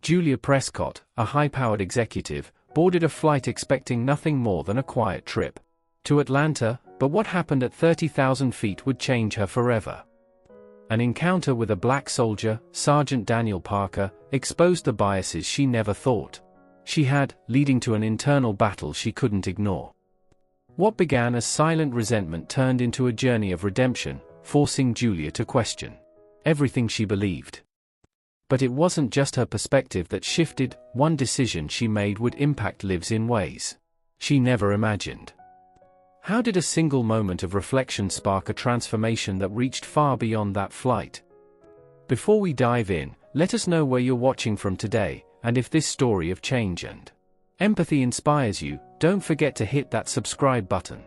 Julia Prescott, a high-powered executive, boarded a flight expecting nothing more than a quiet trip to Atlanta, but what happened at 30,000 feet would change her forever. An encounter with a black soldier, Sergeant Daniel Parker, exposed the biases she never thought she had, leading to an internal battle she couldn't ignore. What began as silent resentment turned into a journey of redemption, forcing Julia to question everything she believed. But it wasn't just her perspective that shifted. One decision she made would impact lives in ways she never imagined. How did a single moment of reflection spark a transformation that reached far beyond that flight? Before we dive in, let us know where you're watching from today, and if this story of change and empathy inspires you, don't forget to hit that subscribe button.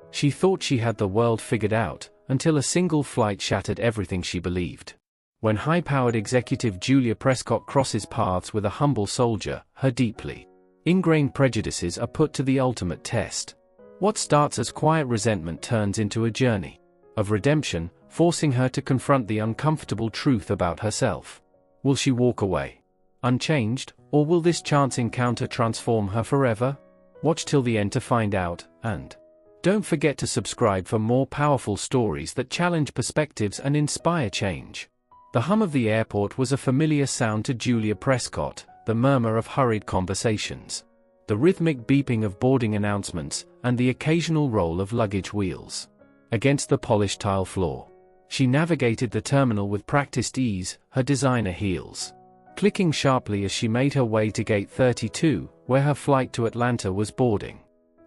She thought she had the world figured out, until a single flight shattered everything she believed. When high-powered executive Julia Prescott crosses paths with a humble soldier, her deeply ingrained prejudices are put to the ultimate test. What starts as quiet resentment turns into a journey of redemption, forcing her to confront the uncomfortable truth about herself. Will she walk away unchanged, or will this chance encounter transform her forever? Watch till the end to find out, and don't forget to subscribe for more powerful stories that challenge perspectives and inspire change. The hum of the airport was a familiar sound to Julia Prescott, the murmur of hurried conversations, the rhythmic beeping of boarding announcements, and the occasional roll of luggage wheels against the polished tile floor. She navigated the terminal with practiced ease, her designer heels clicking sharply as she made her way to Gate 32, where her flight to Atlanta was boarding.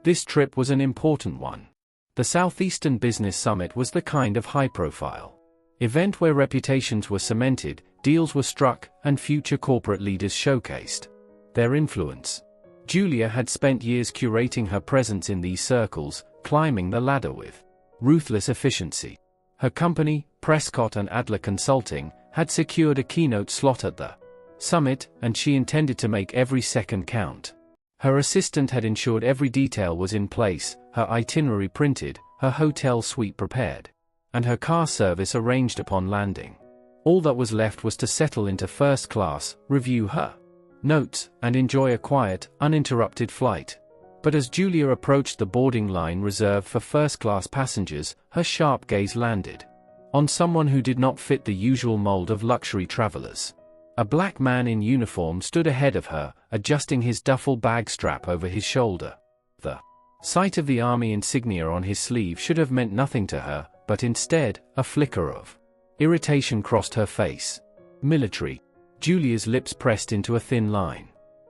This trip was an important one. The Southeastern Business Summit was the kind of high-profile event where reputations were cemented, deals were struck, and future corporate leaders showcased their influence. Julia had spent years curating her presence in these circles, climbing the ladder with ruthless efficiency. Her company, Prescott and Adler Consulting, had secured a keynote slot at the summit, and she intended to make every second count. Her assistant had ensured every detail was in place, her itinerary printed, her hotel suite prepared, and her car service arranged upon landing. All that was left was to settle into first class, review her notes, and enjoy a quiet, uninterrupted flight. But as Julia approached the boarding line reserved for first-class passengers, her sharp gaze landed on someone who did not fit the usual mold of luxury travelers. A black man in uniform stood ahead of her, adjusting his duffel bag strap over his shoulder. The sight of the army insignia on his sleeve should have meant nothing to her, but instead, a flicker of irritation crossed her face. Military. Julia's lips pressed into a thin line.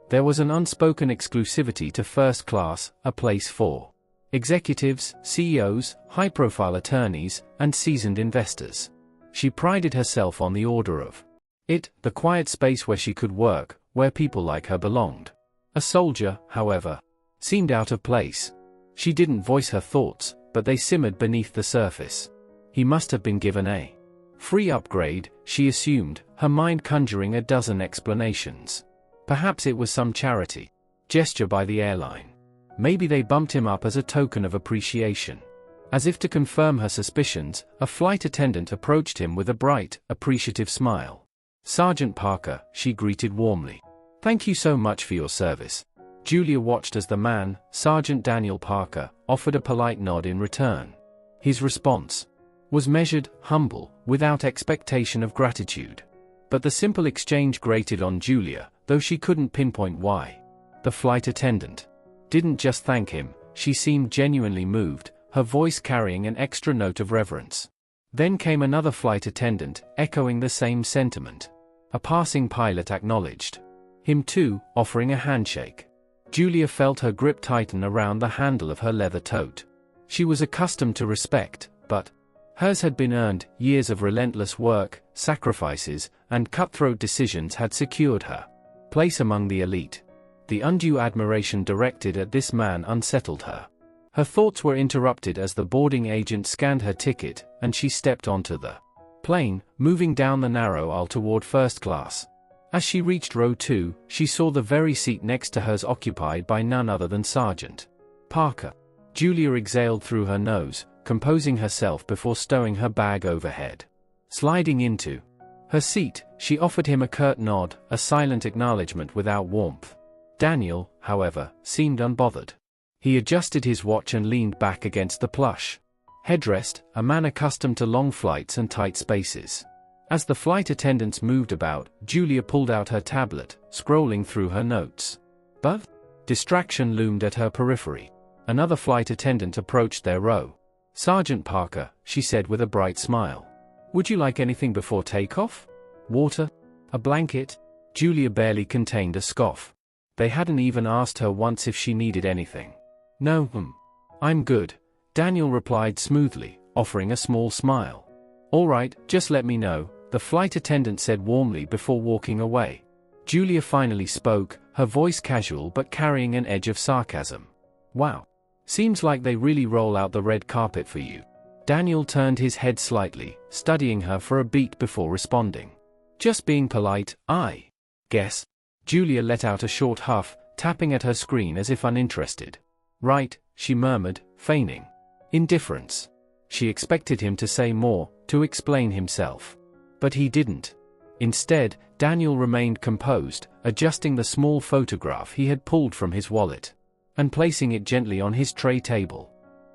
There was an unspoken exclusivity to first class, a place for executives, CEOs, high-profile attorneys, and seasoned investors. She prided herself on the order of it, the quiet space where she could work, where people like her belonged. A soldier, however, seemed out of place. She didn't voice her thoughts, but they simmered beneath the surface. He must have been given a free upgrade, she assumed, her mind conjuring a dozen explanations. Perhaps it was some charity gesture by the airline. Maybe they bumped him up as a token of appreciation. As if to confirm her suspicions, a flight attendant approached him with a bright, appreciative smile. "Sergeant Parker," she greeted warmly. "Thank you so much for your service." Julia watched as the man, Sergeant Daniel Parker, offered a polite nod in return. His response was measured, humble, without expectation of gratitude. But the simple exchange grated on Julia, though she couldn't pinpoint why. The flight attendant didn't just thank him, she seemed genuinely moved, her voice carrying an extra note of reverence. Then came another flight attendant, echoing the same sentiment. A passing pilot acknowledged him too, offering a handshake. Julia felt her grip tighten around the handle of her leather tote. She was accustomed to respect, but hers had been earned. Years of relentless work, sacrifices, and cutthroat decisions had secured her place among the elite. The undue admiration directed at this man unsettled her. Her thoughts were interrupted as the boarding agent scanned her ticket, and she stepped onto the plane, moving down the narrow aisle toward first class. As she reached row 2, she saw the very seat next to hers occupied by none other than Sergeant Parker. Julia exhaled through her nose, composing herself before stowing her bag overhead. Sliding into Her seat, she offered him a curt nod, a silent acknowledgement without warmth. Daniel, however, seemed unbothered. He adjusted his watch and leaned back against the plush headrest, a man accustomed to long flights and tight spaces. As the flight attendants moved about, Julia pulled out her tablet, scrolling through her notes. But distraction loomed at her periphery. Another flight attendant approached their row. "Sergeant Parker," she said with a bright smile. "Would you like anything before takeoff? Water? A blanket?" Julia barely contained a scoff. They hadn't even asked her once if she needed anything. "No, I'm good," Daniel replied smoothly, offering a small smile. "All right, just let me know," the flight attendant said warmly before walking away. Julia finally spoke, her voice casual but carrying an edge of sarcasm. "Wow. Seems like they really roll out the red carpet for you." Daniel turned his head slightly, studying her for a beat before responding. "Just being polite, I guess." Julia let out a short huff, tapping at her screen as if uninterested. "Right," she murmured, feigning indifference. She expected him to say more, to explain himself. But he didn't. Instead, Daniel remained composed, adjusting the small photograph he had pulled from his wallet and placing it gently on his tray table.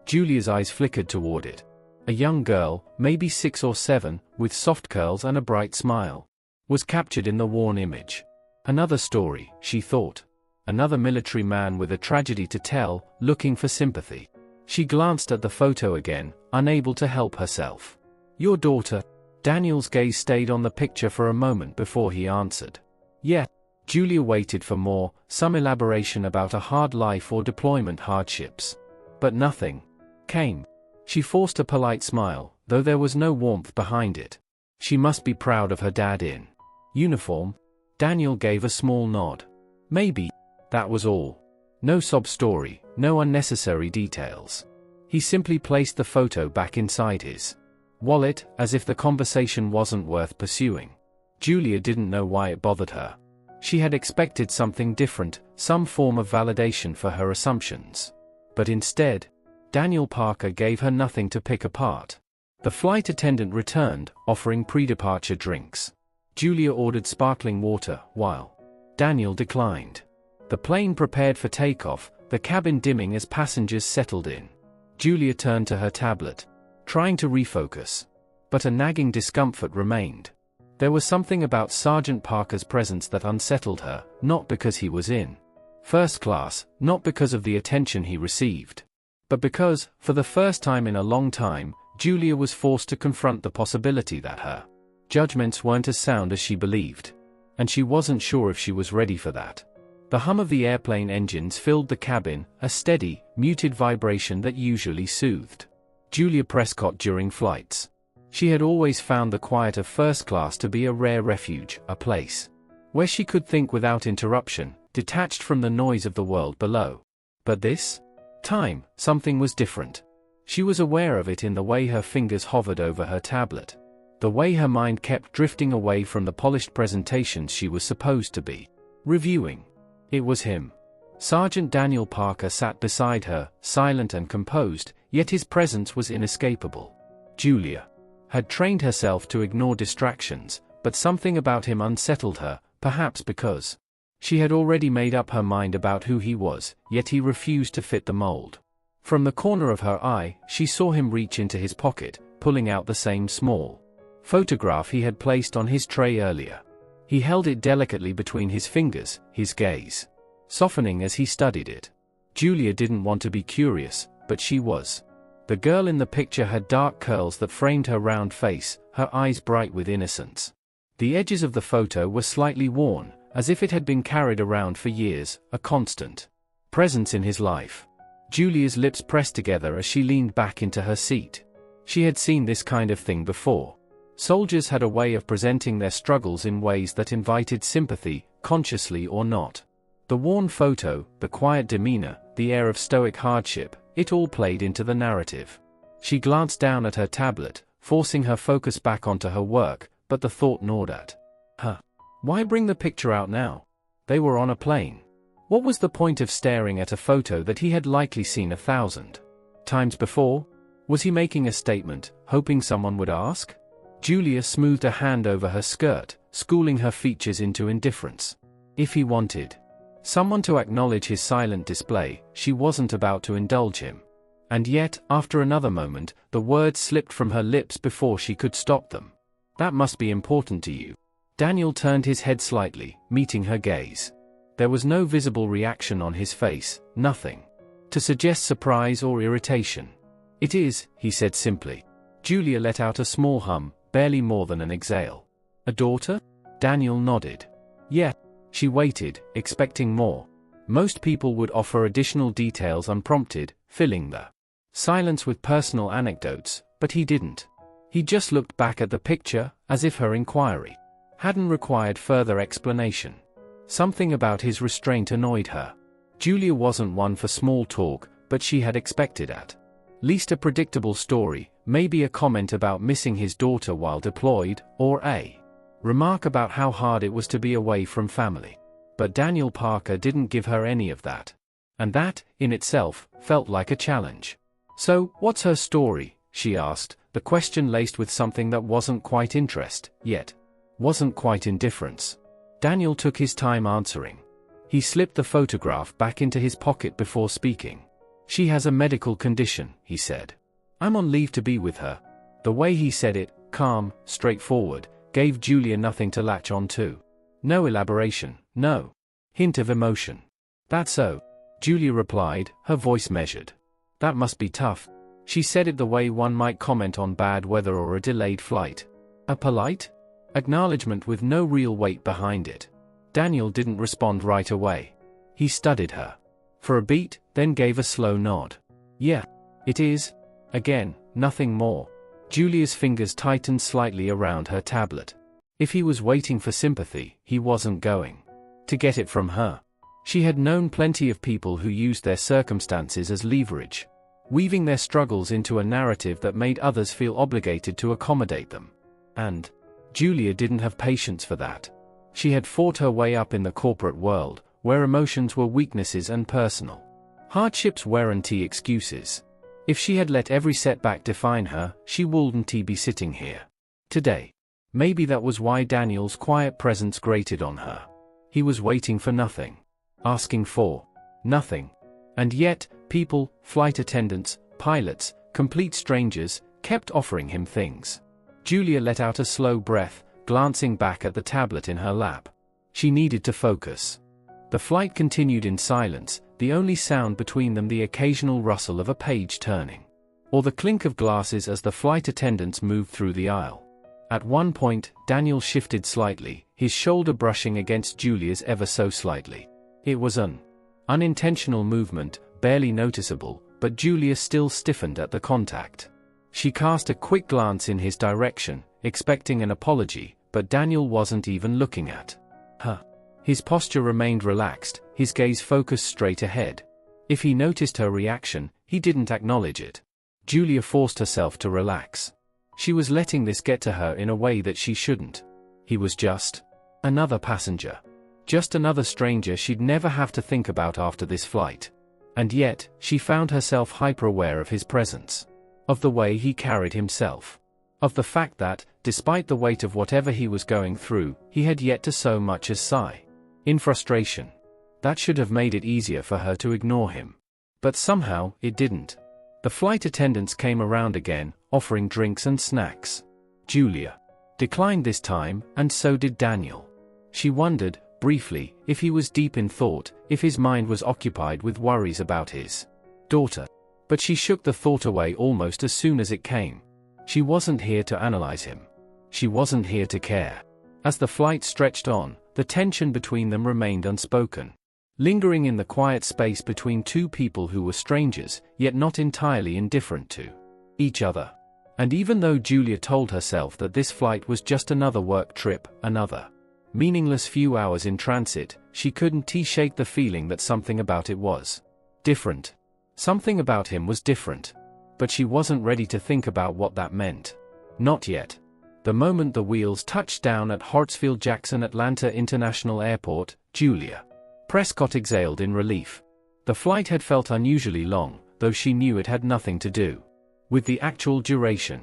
Julia's eyes flickered toward it. A young girl, maybe 6 or 7, with soft curls and a bright smile, was captured in the worn image. Another story, she thought. Another military man with a tragedy to tell, looking for sympathy. She glanced at the photo again, unable to help herself. "Your daughter?" Daniel's gaze stayed on the picture for a moment before he answered. "Yeah." Julia waited for more, some elaboration about a hard life or deployment hardships. But nothing came. She forced a polite smile, though there was no warmth behind it. She must be proud of her dad in uniform. Daniel gave a small nod. Maybe. That was all. No sob story, no unnecessary details. He simply placed the photo back inside his wallet, as if the conversation wasn't worth pursuing. Julia didn't know why it bothered her. She had expected something different, some form of validation for her assumptions. But instead, Daniel Parker gave her nothing to pick apart. The flight attendant returned, offering pre-departure drinks. Julia ordered sparkling water, while Daniel declined. The plane prepared for takeoff, the cabin dimming as passengers settled in. Julia turned to her tablet, trying to refocus. But a nagging discomfort remained. There was something about Sergeant Parker's presence that unsettled her, not because he was in first class, not because of the attention he received, but because, for the first time in a long time, Julia was forced to confront the possibility that her judgments weren't as sound as she believed. And she wasn't sure if she was ready for that. The hum of the airplane engines filled the cabin, a steady, muted vibration that usually soothed Julia Prescott during flights. She had always found the quiet of first class to be a rare refuge, a place where she could think without interruption, detached from the noise of the world below. But this time, something was different. She was aware of it in the way her fingers hovered over her tablet, the way her mind kept drifting away from the polished presentations she was supposed to be reviewing. It was him. Sergeant Daniel Parker sat beside her, silent and composed, yet his presence was inescapable. Julia had trained herself to ignore distractions, but something about him unsettled her, perhaps because she had already made up her mind about who he was, yet he refused to fit the mold. From the corner of her eye, she saw him reach into his pocket, pulling out the same small photograph he had placed on his tray earlier. He held it delicately between his fingers, his gaze softening as he studied it. Julia didn't want to be curious, but she was. The girl in the picture had dark curls that framed her round face, her eyes bright with innocence. The edges of the photo were slightly worn, as if it had been carried around for years, a constant presence in his life. Julia's lips pressed together as she leaned back into her seat. She had seen this kind of thing before. Soldiers had a way of presenting their struggles in ways that invited sympathy, consciously or not. The worn photo, the quiet demeanor, the air of stoic hardship, it all played into the narrative. She glanced down at her tablet, forcing her focus back onto her work, but the thought gnawed at her. Why bring the picture out now? They were on a plane. What was the point of staring at a photo that he had likely seen 1,000 times before? Was he making a statement, hoping someone would ask? Julia smoothed a hand over her skirt, schooling her features into indifference. If he wanted someone to acknowledge his silent display, she wasn't about to indulge him. And yet, after another moment, the words slipped from her lips before she could stop them. That must be important to you. Daniel turned his head slightly, meeting her gaze. There was no visible reaction on his face, nothing to suggest surprise or irritation. It is, he said simply. Julia let out a small hum, barely more than an exhale. A daughter? Daniel nodded. Yeah. She waited, expecting more. Most people would offer additional details unprompted, filling the silence with personal anecdotes, but he didn't. He just looked back at the picture, as if her inquiry hadn't required further explanation. Something about his restraint annoyed her. Julia wasn't one for small talk, but she had expected at least a predictable story, maybe a comment about missing his daughter while deployed, or a remark about how hard it was to be away from family. But Daniel Parker didn't give her any of that. And that, in itself, felt like a challenge. So, what's her story? She asked, the question laced with something that wasn't quite interest, yet wasn't quite indifference. Daniel took his time answering. He slipped the photograph back into his pocket before speaking. She has a medical condition, he said. I'm on leave to be with her. The way he said it, calm, straightforward, gave Julia nothing to latch on to. No elaboration, no hint of emotion. That's so, Julia replied, her voice measured. That must be tough. She said it the way one might comment on bad weather or a delayed flight. A polite acknowledgement with no real weight behind it. Daniel didn't respond right away. He studied her for a beat, then gave a slow nod. Yeah, it is. Again, nothing more. Julia's fingers tightened slightly around her tablet. If he was waiting for sympathy, he wasn't going to get it from her. She had known plenty of people who used their circumstances as leverage, weaving their struggles into a narrative that made others feel obligated to accommodate them. And Julia didn't have patience for that. She had fought her way up in the corporate world, where emotions were weaknesses and personal hardships weren't excuses. If she had let every setback define her, she wouldn't be sitting here today. Maybe that was why Daniel's quiet presence grated on her. He was waiting for nothing, asking for nothing. And yet, people, flight attendants, pilots, complete strangers, kept offering him things. Julia let out a slow breath, glancing back at the tablet in her lap. She needed to focus. The flight continued in silence, the only sound between them the occasional rustle of a page turning, or the clink of glasses as the flight attendants moved through the aisle. At one point, Daniel shifted slightly, his shoulder brushing against Julia's ever so slightly. It was an unintentional movement, barely noticeable, but Julia still stiffened at the contact. She cast a quick glance in his direction, expecting an apology, but Daniel wasn't even looking at her. His posture remained relaxed, his gaze focused straight ahead. If he noticed her reaction, he didn't acknowledge it. Julia forced herself to relax. She was letting this get to her in a way that she shouldn't. He was just another passenger. Just another stranger she'd never have to think about after this flight. And yet, she found herself hyper-aware of his presence. Of the way he carried himself. Of the fact that, despite the weight of whatever he was going through, he had yet to so much as sigh. In frustration. That should have made it easier for her to ignore him. But somehow, it didn't. The flight attendants came around again, offering drinks and snacks. Julia declined this time, and so did Daniel. She wondered, briefly, if he was deep in thought, if his mind was occupied with worries about his daughter. But she shook the thought away almost as soon as it came. She wasn't here to analyze him. She wasn't here to care. As the flight stretched on, the tension between them remained unspoken. Lingering in the quiet space between two people who were strangers, yet not entirely indifferent to each other. And even though Julia told herself that this flight was just another work trip, another meaningless few hours in transit, she couldn't shake the feeling that something about it was different. Something about him was different. But she wasn't ready to think about what that meant. Not yet. The moment the wheels touched down at Hartsfield-Jackson Atlanta International Airport, Julia Prescott exhaled in relief. The flight had felt unusually long, though she knew it had nothing to do with the actual duration.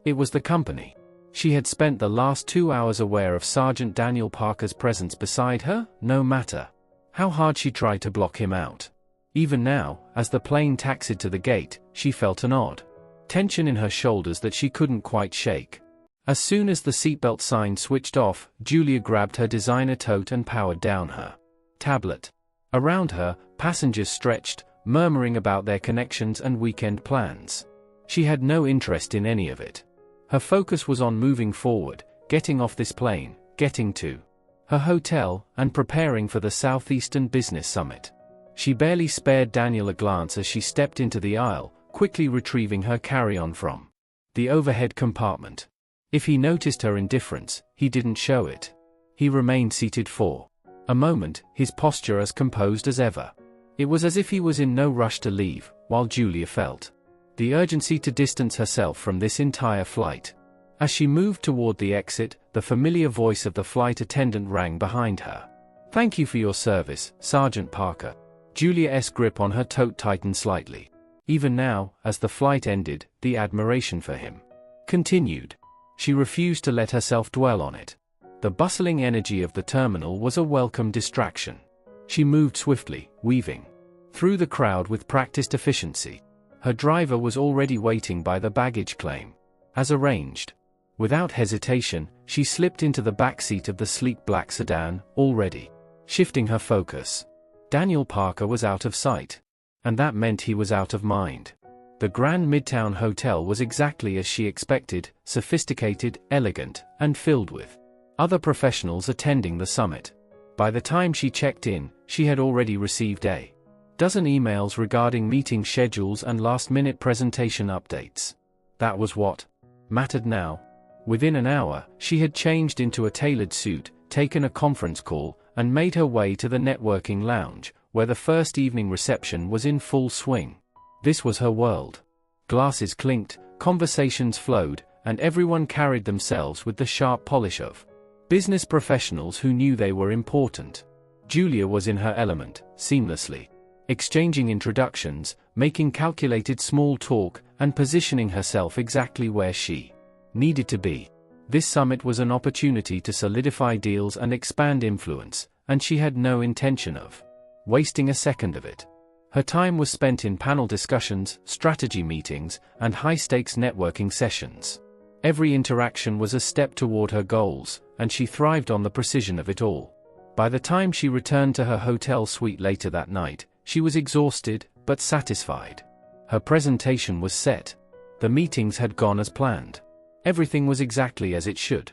It was the company. She had spent the last 2 hours aware of Sergeant Daniel Parker's presence beside her, no matter how hard she tried to block him out. Even now, as the plane taxied to the gate, she felt an odd tension in her shoulders that she couldn't quite shake. As soon as the seatbelt sign switched off, Julia grabbed her designer tote and powered down her tablet. Around her, passengers stretched, murmuring about their connections and weekend plans. She had no interest in any of it. Her focus was on moving forward, getting off this plane, getting to her hotel, and preparing for the Southeastern Business Summit. She barely spared Daniel a glance as she stepped into the aisle, quickly retrieving her carry-on from the overhead compartment. If he noticed her indifference, he didn't show it. He remained seated for a moment, his posture as composed as ever. It was as if he was in no rush to leave, while Julia felt the urgency to distance herself from this entire flight. As she moved toward the exit, the familiar voice of the flight attendant rang behind her. "Thank you for your service, Sergeant Parker." Julia's grip on her tote tightened slightly. Even now, as the flight ended, the admiration for him continued. She refused to let herself dwell on it. The bustling energy of the terminal was a welcome distraction. She moved swiftly, weaving through the crowd with practiced efficiency. Her driver was already waiting by the baggage claim. As arranged, without hesitation, she slipped into the back seat of the sleek black sedan, already shifting her focus. Daniel Parker was out of sight. And that meant he was out of mind. The Grand Midtown Hotel was exactly as she expected, sophisticated, elegant, and filled with other professionals attending the summit. By the time she checked in, she had already received a dozen emails regarding meeting schedules and last-minute presentation updates. That was what mattered now. Within an hour, she had changed into a tailored suit, taken a conference call, and made her way to the networking lounge, where the first evening reception was in full swing. This was her world. Glasses clinked, conversations flowed, and everyone carried themselves with the sharp polish of business professionals who knew they were important. Julia was in her element, seamlessly exchanging introductions, making calculated small talk, and positioning herself exactly where she needed to be. This summit was an opportunity to solidify deals and expand influence, and she had no intention of wasting a second of it. Her time was spent in panel discussions, strategy meetings, and high-stakes networking sessions. Every interaction was a step toward her goals, and she thrived on the precision of it all. By the time she returned to her hotel suite later that night, she was exhausted, but satisfied. Her presentation was set. The meetings had gone as planned. Everything was exactly as it should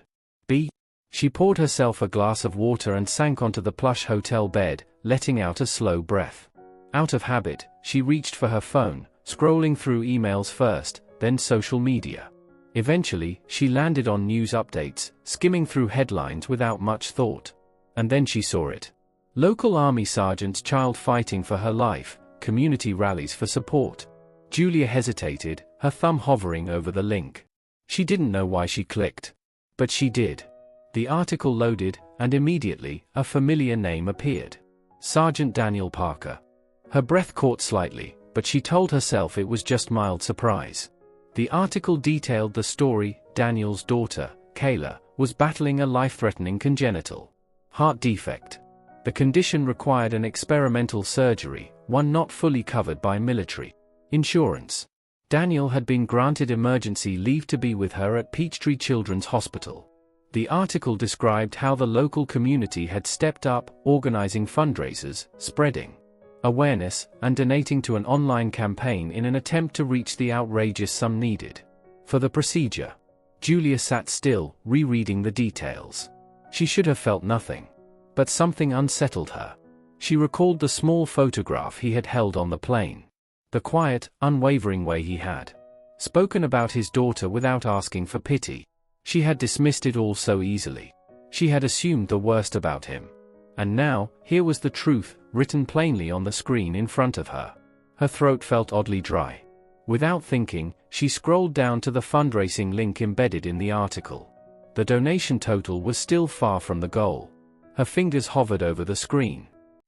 be. She poured herself a glass of water and sank onto the plush hotel bed, letting out a slow breath. Out of habit, she reached for her phone, scrolling through emails first, then social media. Eventually, she landed on news updates, skimming through headlines without much thought. And then she saw it. Local Army sergeant's child fighting for her life, community rallies for support. Julia hesitated, her thumb hovering over the link. She didn't know why she clicked. But she did. The article loaded, and immediately, a familiar name appeared. Sergeant Daniel Parker. Her breath caught slightly, but she told herself it was just mild surprise. The article detailed the story. Daniel's daughter, Kayla, was battling a life-threatening congenital heart defect. The condition required an experimental surgery, one not fully covered by military insurance. Daniel had been granted emergency leave to be with her at Peachtree Children's Hospital. The article described how the local community had stepped up, organizing fundraisers, spreading awareness, and donating to an online campaign in an attempt to reach the outrageous sum needed for the procedure. Julia sat still, rereading the details. She should have felt nothing. But something unsettled her. She recalled the small photograph he had held on the plane. The quiet, unwavering way he had spoken about his daughter without asking for pity. She had dismissed it all so easily. She had assumed the worst about him. And now, here was the truth, written plainly on the screen in front of her. Her throat felt oddly dry. Without thinking, she scrolled down to the fundraising link embedded in the article. The donation total was still far from the goal. Her fingers hovered over the screen.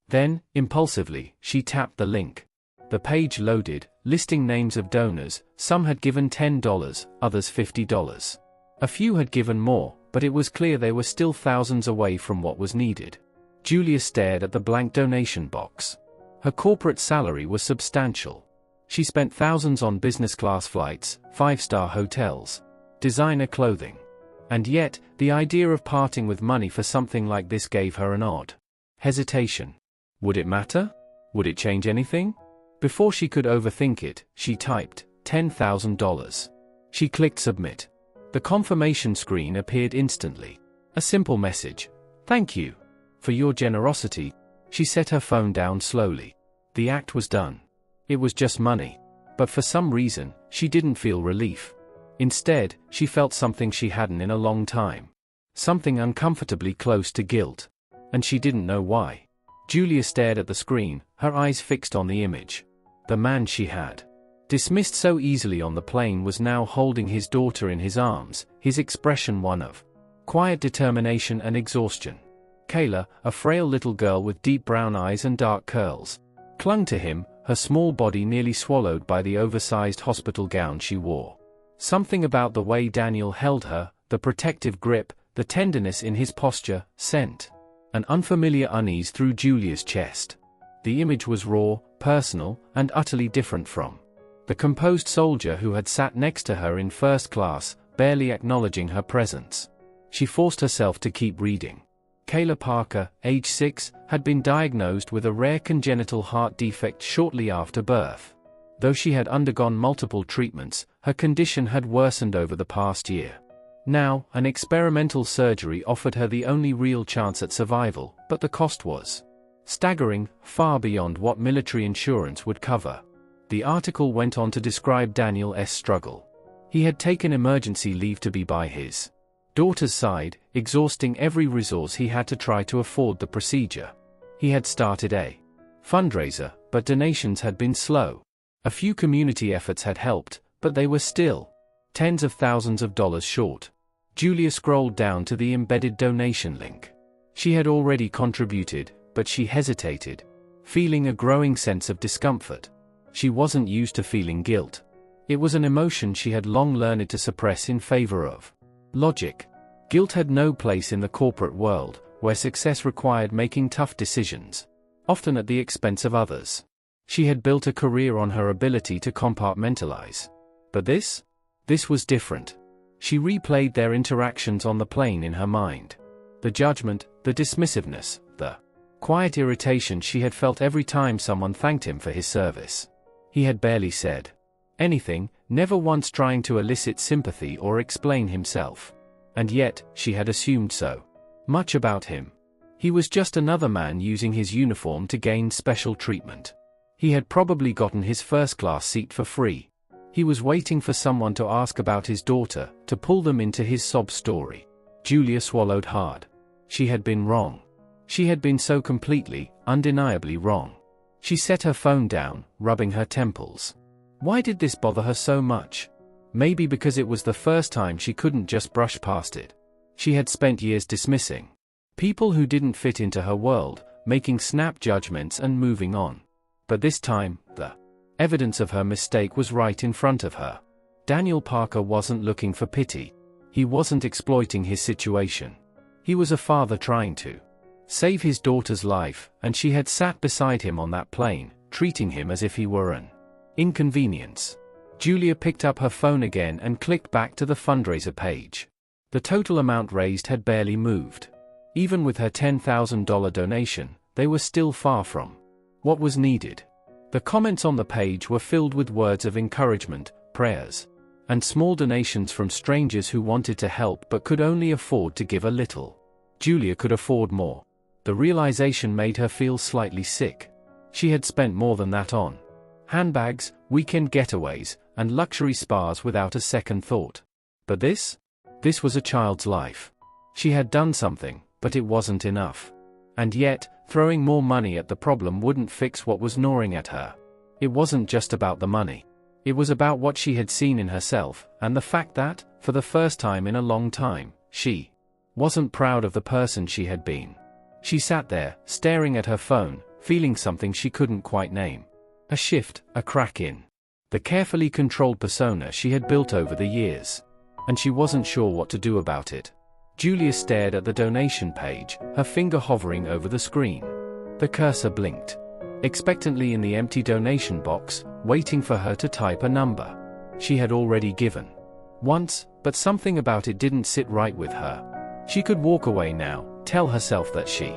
Then, impulsively, she tapped the link. The page loaded, listing names of donors. Some had given $10, others $50. A few had given more, but it was clear they were still thousands away from what was needed. Julia stared at the blank donation box. Her corporate salary was substantial. She spent thousands on business-class flights, five-star hotels, designer clothing. And yet, the idea of parting with money for something like this gave her an odd hesitation. Would it matter? Would it change anything? Before she could overthink it, she typed, $10,000. She clicked submit. The confirmation screen appeared instantly. A simple message. Thank you for your generosity. She set her phone down slowly. The act was done. It was just money. But for some reason, she didn't feel relief. Instead, she felt something she hadn't in a long time. Something uncomfortably close to guilt. And she didn't know why. Julia stared at the screen, her eyes fixed on the image. The man she had dismissed so easily on the plane was now holding his daughter in his arms, his expression one of quiet determination and exhaustion. Kayla, a frail little girl with deep brown eyes and dark curls, clung to him, her small body nearly swallowed by the oversized hospital gown she wore. Something about the way Daniel held her, the protective grip, the tenderness in his posture, sent an unfamiliar unease through Julia's chest. The image was raw, personal, and utterly different from the composed soldier who had sat next to her in first class, barely acknowledging her presence. She forced herself to keep reading. Kayla Parker, age 6, had been diagnosed with a rare congenital heart defect shortly after birth. Though she had undergone multiple treatments, her condition had worsened over the past year. Now, an experimental surgery offered her the only real chance at survival, but the cost was staggering, far beyond what military insurance would cover. The article went on to describe Daniel's struggle. He had taken emergency leave to be by his daughter's side, exhausting every resource he had to try to afford the procedure. He had started a fundraiser, but donations had been slow. A few community efforts had helped, but they were still tens of thousands of dollars short. Julia scrolled down to the embedded donation link. She had already contributed, but she hesitated, feeling a growing sense of discomfort. She wasn't used to feeling guilt. It was an emotion she had long learned to suppress in favor of logic. Guilt had no place in the corporate world, where success required making tough decisions, often at the expense of others. She had built a career on her ability to compartmentalize. But this was different. She replayed their interactions on the plane in her mind. The judgment, the dismissiveness, the quiet irritation she had felt every time someone thanked him for his service. He had barely said anything, never once trying to elicit sympathy or explain himself. And yet, she had assumed so much about him. He was just another man using his uniform to gain special treatment. He had probably gotten his first-class seat for free. He was waiting for someone to ask about his daughter, to pull them into his sob story. Julia swallowed hard. She had been wrong. She had been so completely, undeniably wrong. She set her phone down, rubbing her temples. Why did this bother her so much? Maybe because it was the first time she couldn't just brush past it. She had spent years dismissing people who didn't fit into her world, making snap judgments and moving on. But this time, the evidence of her mistake was right in front of her. Daniel Parker wasn't looking for pity. He wasn't exploiting his situation. He was a father trying to save his daughter's life, and she had sat beside him on that plane, treating him as if he were an inconvenience. Julia picked up her phone again and clicked back to the fundraiser page. The total amount raised had barely moved. Even with her $10,000 donation, they were still far from what was needed. The comments on the page were filled with words of encouragement, prayers, and small donations from strangers who wanted to help but could only afford to give a little. Julia could afford more. The realization made her feel slightly sick. She had spent more than that on handbags, weekend getaways, and luxury spas without a second thought. But this was a child's life. She had done something, but it wasn't enough. And yet, throwing more money at the problem wouldn't fix what was gnawing at her. It wasn't just about the money. It was about what she had seen in herself, and the fact that, for the first time in a long time, she wasn't proud of the person she had been. She sat there, staring at her phone, feeling something she couldn't quite name. A shift, a crack in the carefully controlled persona she had built over the years. and she wasn't sure what to do about it. Julia stared at the donation page, her finger hovering over the screen. The cursor blinked expectantly in the empty donation box, waiting for her to type a number. She had already given once, but something about it didn't sit right with her. She could walk away now, tell herself that she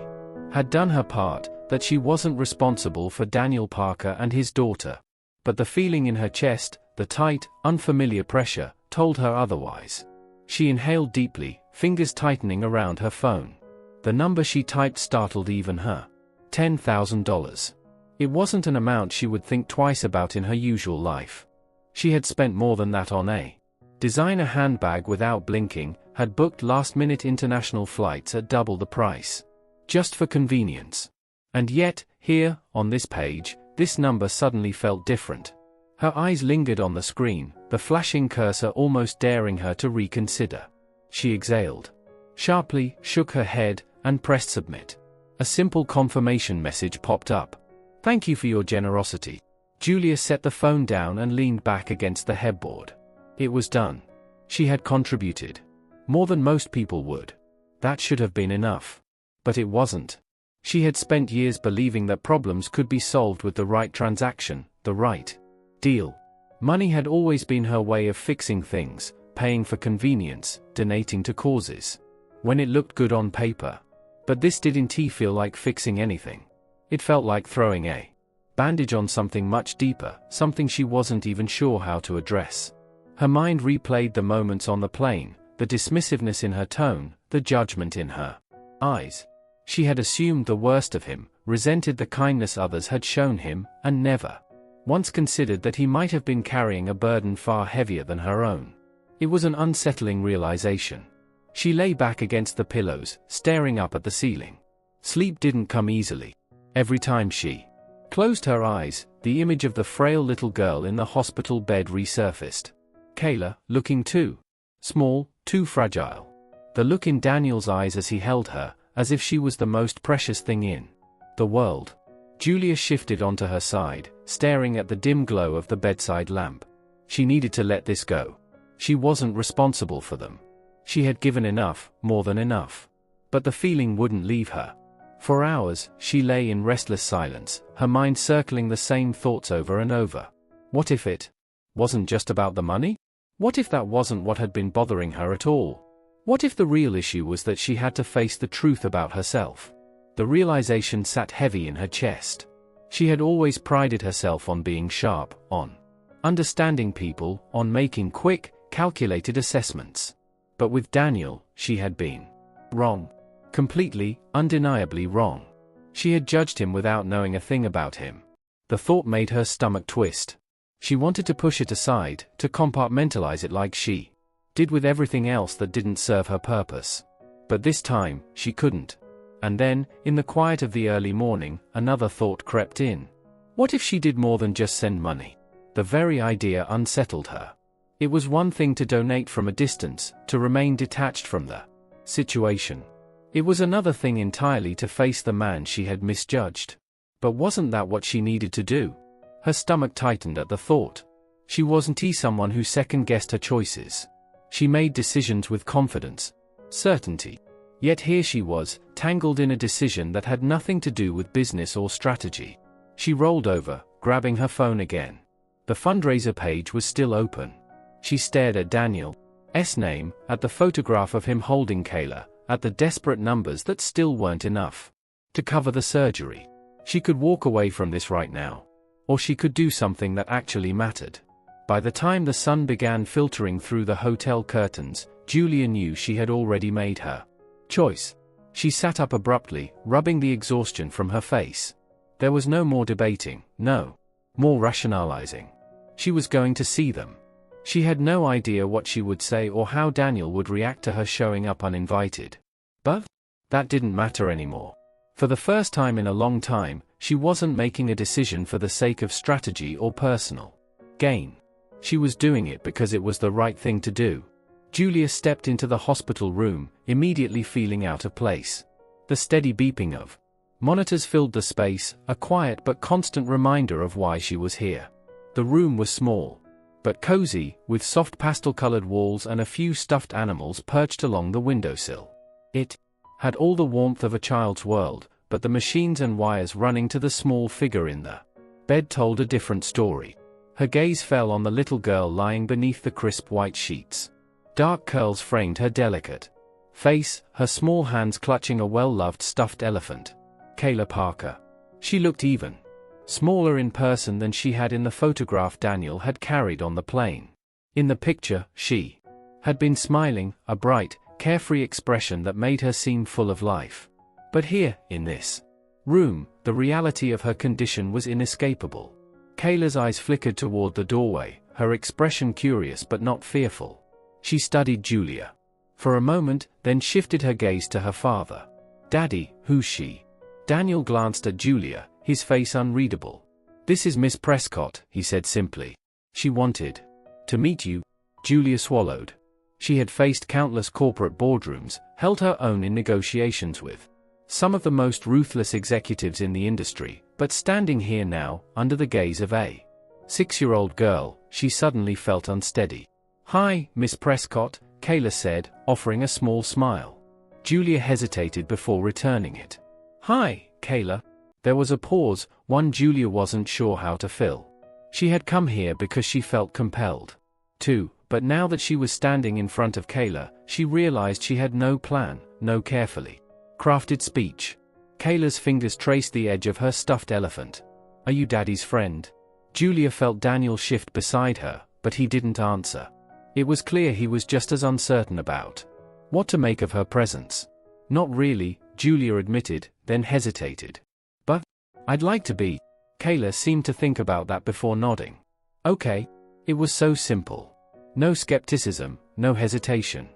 had done her part, that she wasn't responsible for Daniel Parker and his daughter. But the feeling in her chest, the tight, unfamiliar pressure, told her otherwise. She inhaled deeply, fingers tightening around her phone. The number she typed startled even her. $10,000. It wasn't an amount she would think twice about in her usual life. She had spent more than that on a designer handbag without blinking, had booked last-minute international flights at double the price. Just for convenience. And yet, here, on this page, this number suddenly felt different. Her eyes lingered on the screen, the flashing cursor almost daring her to reconsider. She exhaled sharply, shook her head, and pressed submit. A simple confirmation message popped up. "Thank you for your generosity." Julia set the phone down and leaned back against the headboard. It was done. She had contributed. More than most people would. That should have been enough. But it wasn't. She had spent years believing that problems could be solved with the right transaction, the right deal. Money had always been her way of fixing things, paying for convenience, donating to causes. When it looked good on paper. But this didn't feel like fixing anything. It felt like throwing a bandage on something much deeper, something she wasn't even sure how to address. Her mind replayed the moments on the plane, the dismissiveness in her tone, the judgment in her eyes. She had assumed the worst of him, resented the kindness others had shown him, and never once considered that he might have been carrying a burden far heavier than her own. It was an unsettling realization. She lay back against the pillows, staring up at the ceiling. Sleep didn't come easily. Every time she closed her eyes, the image of the frail little girl in the hospital bed resurfaced. Kayla, looking too small, too fragile. The look in Daniel's eyes as he held her, as if she was the most precious thing in the world. Julia shifted onto her side, staring at the dim glow of the bedside lamp. She needed to let this go. She wasn't responsible for them. She had given enough, more than enough. But the feeling wouldn't leave her. For hours, she lay in restless silence, her mind circling the same thoughts over and over. What if it wasn't just about the money? What if that wasn't what had been bothering her at all? What if the real issue was that she had to face the truth about herself? The realization sat heavy in her chest. She had always prided herself on being sharp, on understanding people, on making quick, calculated assessments. But with Daniel, she had been wrong. Completely, undeniably wrong. She had judged him without knowing a thing about him. The thought made her stomach twist. She wanted to push it aside, to compartmentalize it like she did with everything else that didn't serve her purpose. But this time, she couldn't. And then, in the quiet of the early morning, another thought crept in. What if she did more than just send money? The very idea unsettled her. It was one thing to donate from a distance, to remain detached from the situation. It was another thing entirely to face the man she had misjudged. But wasn't that what she needed to do? Her stomach tightened at the thought. She wasn't someone who second-guessed her choices. She made decisions with confidence, certainty. Yet here she was, tangled in a decision that had nothing to do with business or strategy. She rolled over, grabbing her phone again. The fundraiser page was still open. She stared at Daniel's name, at the photograph of him holding Kayla, at the desperate numbers that still weren't enough to cover the surgery. She could walk away from this right now. Or she could do something that actually mattered. By the time the sun began filtering through the hotel curtains, Julia knew she had already made her choice. She sat up abruptly, rubbing the exhaustion from her face. There was no more debating, no more rationalizing. She was going to see them. She had no idea what she would say or how Daniel would react to her showing up uninvited. But that didn't matter anymore. For the first time in a long time, she wasn't making a decision for the sake of strategy or personal gain. She was doing it because it was the right thing to do. Julia stepped into the hospital room, immediately feeling out of place. The steady beeping of monitors filled the space, a quiet but constant reminder of why she was here. The room was small. but cozy, with soft pastel-colored walls and a few stuffed animals perched along the windowsill. It had all the warmth of a child's world, but the machines and wires running to the small figure in the bed told a different story. Her gaze fell on the little girl lying beneath the crisp white sheets. Dark curls framed her delicate face, her small hands clutching a well-loved stuffed elephant. Kayla Parker. She looked even smaller in person than she had in the photograph Daniel had carried on the plane. In the picture, she had been smiling, a bright, carefree expression that made her seem full of life. But here, in this room, the reality of her condition was inescapable. Kayla's eyes flickered toward the doorway, her expression curious but not fearful. She studied Julia for a moment, then shifted her gaze to her father. "Daddy, who's she?" Daniel glanced at Julia, his face unreadable. "This is Miss Prescott," he said simply. "She wanted to meet you." Julia swallowed. She had faced countless corporate boardrooms, held her own in negotiations with some of the most ruthless executives in the industry, but standing here now, under the gaze of a 6-year-old girl, she suddenly felt unsteady. "Hi, Miss Prescott," Kayla said, offering a small smile. Julia hesitated before returning it. "Hi, Kayla." There was a pause, one Julia wasn't sure how to fill. She had come here because she felt compelled to, but now that she was standing in front of Kayla, she realized she had no plan, no carefully crafted speech. Kayla's fingers traced the edge of her stuffed elephant. "Are you Daddy's friend?" Julia felt Daniel shift beside her, but he didn't answer. It was clear he was just as uncertain about what to make of her presence. "Not really," Julia admitted, then hesitated. "But I'd like to be." Kayla seemed to think about that before nodding. "Okay." It was so simple. No skepticism, no hesitation.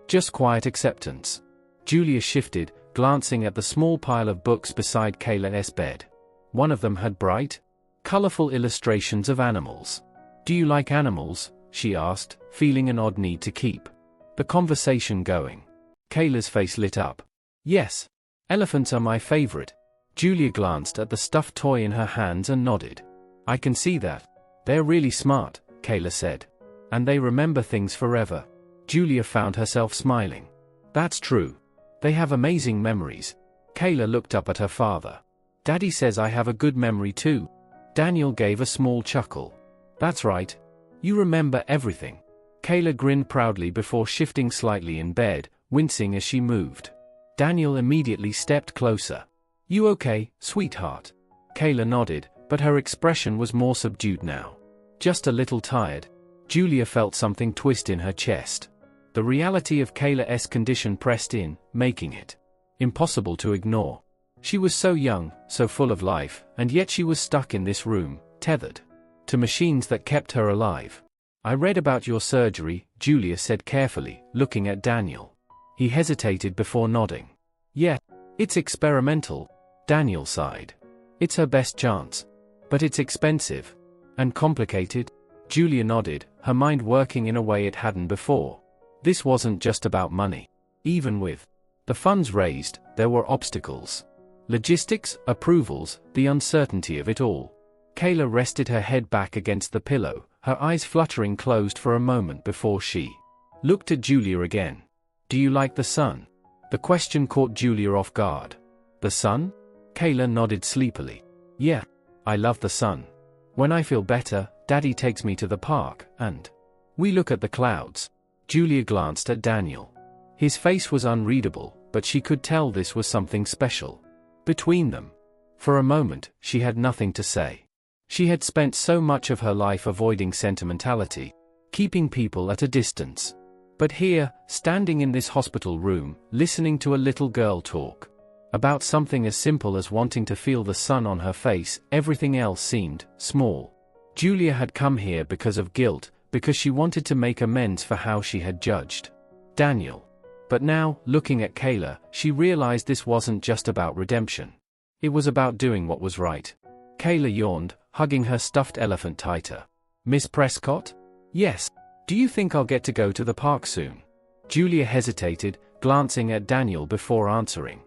Just quiet acceptance. Julia shifted, glancing at the small pile of books beside Kayla's bed. One of them had bright, colorful illustrations of animals. "Do you like animals?" she asked, feeling an odd need to keep the conversation going. Kayla's face lit up. "Yes. Elephants are my favorite." Julia glanced at the stuffed toy in her hands and nodded. "I can see that. They're really smart," Kayla said. "And they remember things forever." Julia found herself smiling. "That's true. They have amazing memories." Kayla looked up at her father. "Daddy says I have a good memory too." Daniel gave a small chuckle. "That's right. You remember everything." Kayla grinned proudly before shifting slightly in bed, wincing as she moved. Daniel immediately stepped closer. "You okay, sweetheart?" Kayla nodded, but her expression was more subdued now. "Just a little tired." Julia felt something twist in her chest. The reality of Kayla's condition pressed in, making it impossible to ignore. She was so young, so full of life, and yet she was stuck in this room, tethered to machines that kept her alive. "I read about your surgery," Julia said carefully, looking at Daniel. He hesitated before nodding. "Yeah, it's experimental." Daniel sighed. "It's her best chance. But it's expensive. And complicated." Julia nodded, her mind working in a way it hadn't before. This wasn't just about money. Even with the funds raised, there were obstacles. Logistics, approvals, the uncertainty of it all. Kayla rested her head back against the pillow, her eyes fluttering closed for a moment before she looked at Julia again. "Do you like the sun?" The question caught Julia off guard. "The sun?" Kayla nodded sleepily. "Yeah, I love the sun. When I feel better, Daddy takes me to the park, and we look at the clouds." Julia glanced at Daniel. His face was unreadable, but she could tell this was something special between them. For a moment, she had nothing to say. She had spent so much of her life avoiding sentimentality, keeping people at a distance. But here, standing in this hospital room, listening to a little girl talk about something as simple as wanting to feel the sun on her face, everything else seemed small. Julia had come here because of guilt, because she wanted to make amends for how she had judged Daniel. But now, looking at Kayla, she realized this wasn't just about redemption. It was about doing what was right. Kayla yawned, hugging her stuffed elephant tighter. "Miss Prescott?" "Yes. Do you think I'll get to go to the park soon?" Julia hesitated, glancing at Daniel before answering.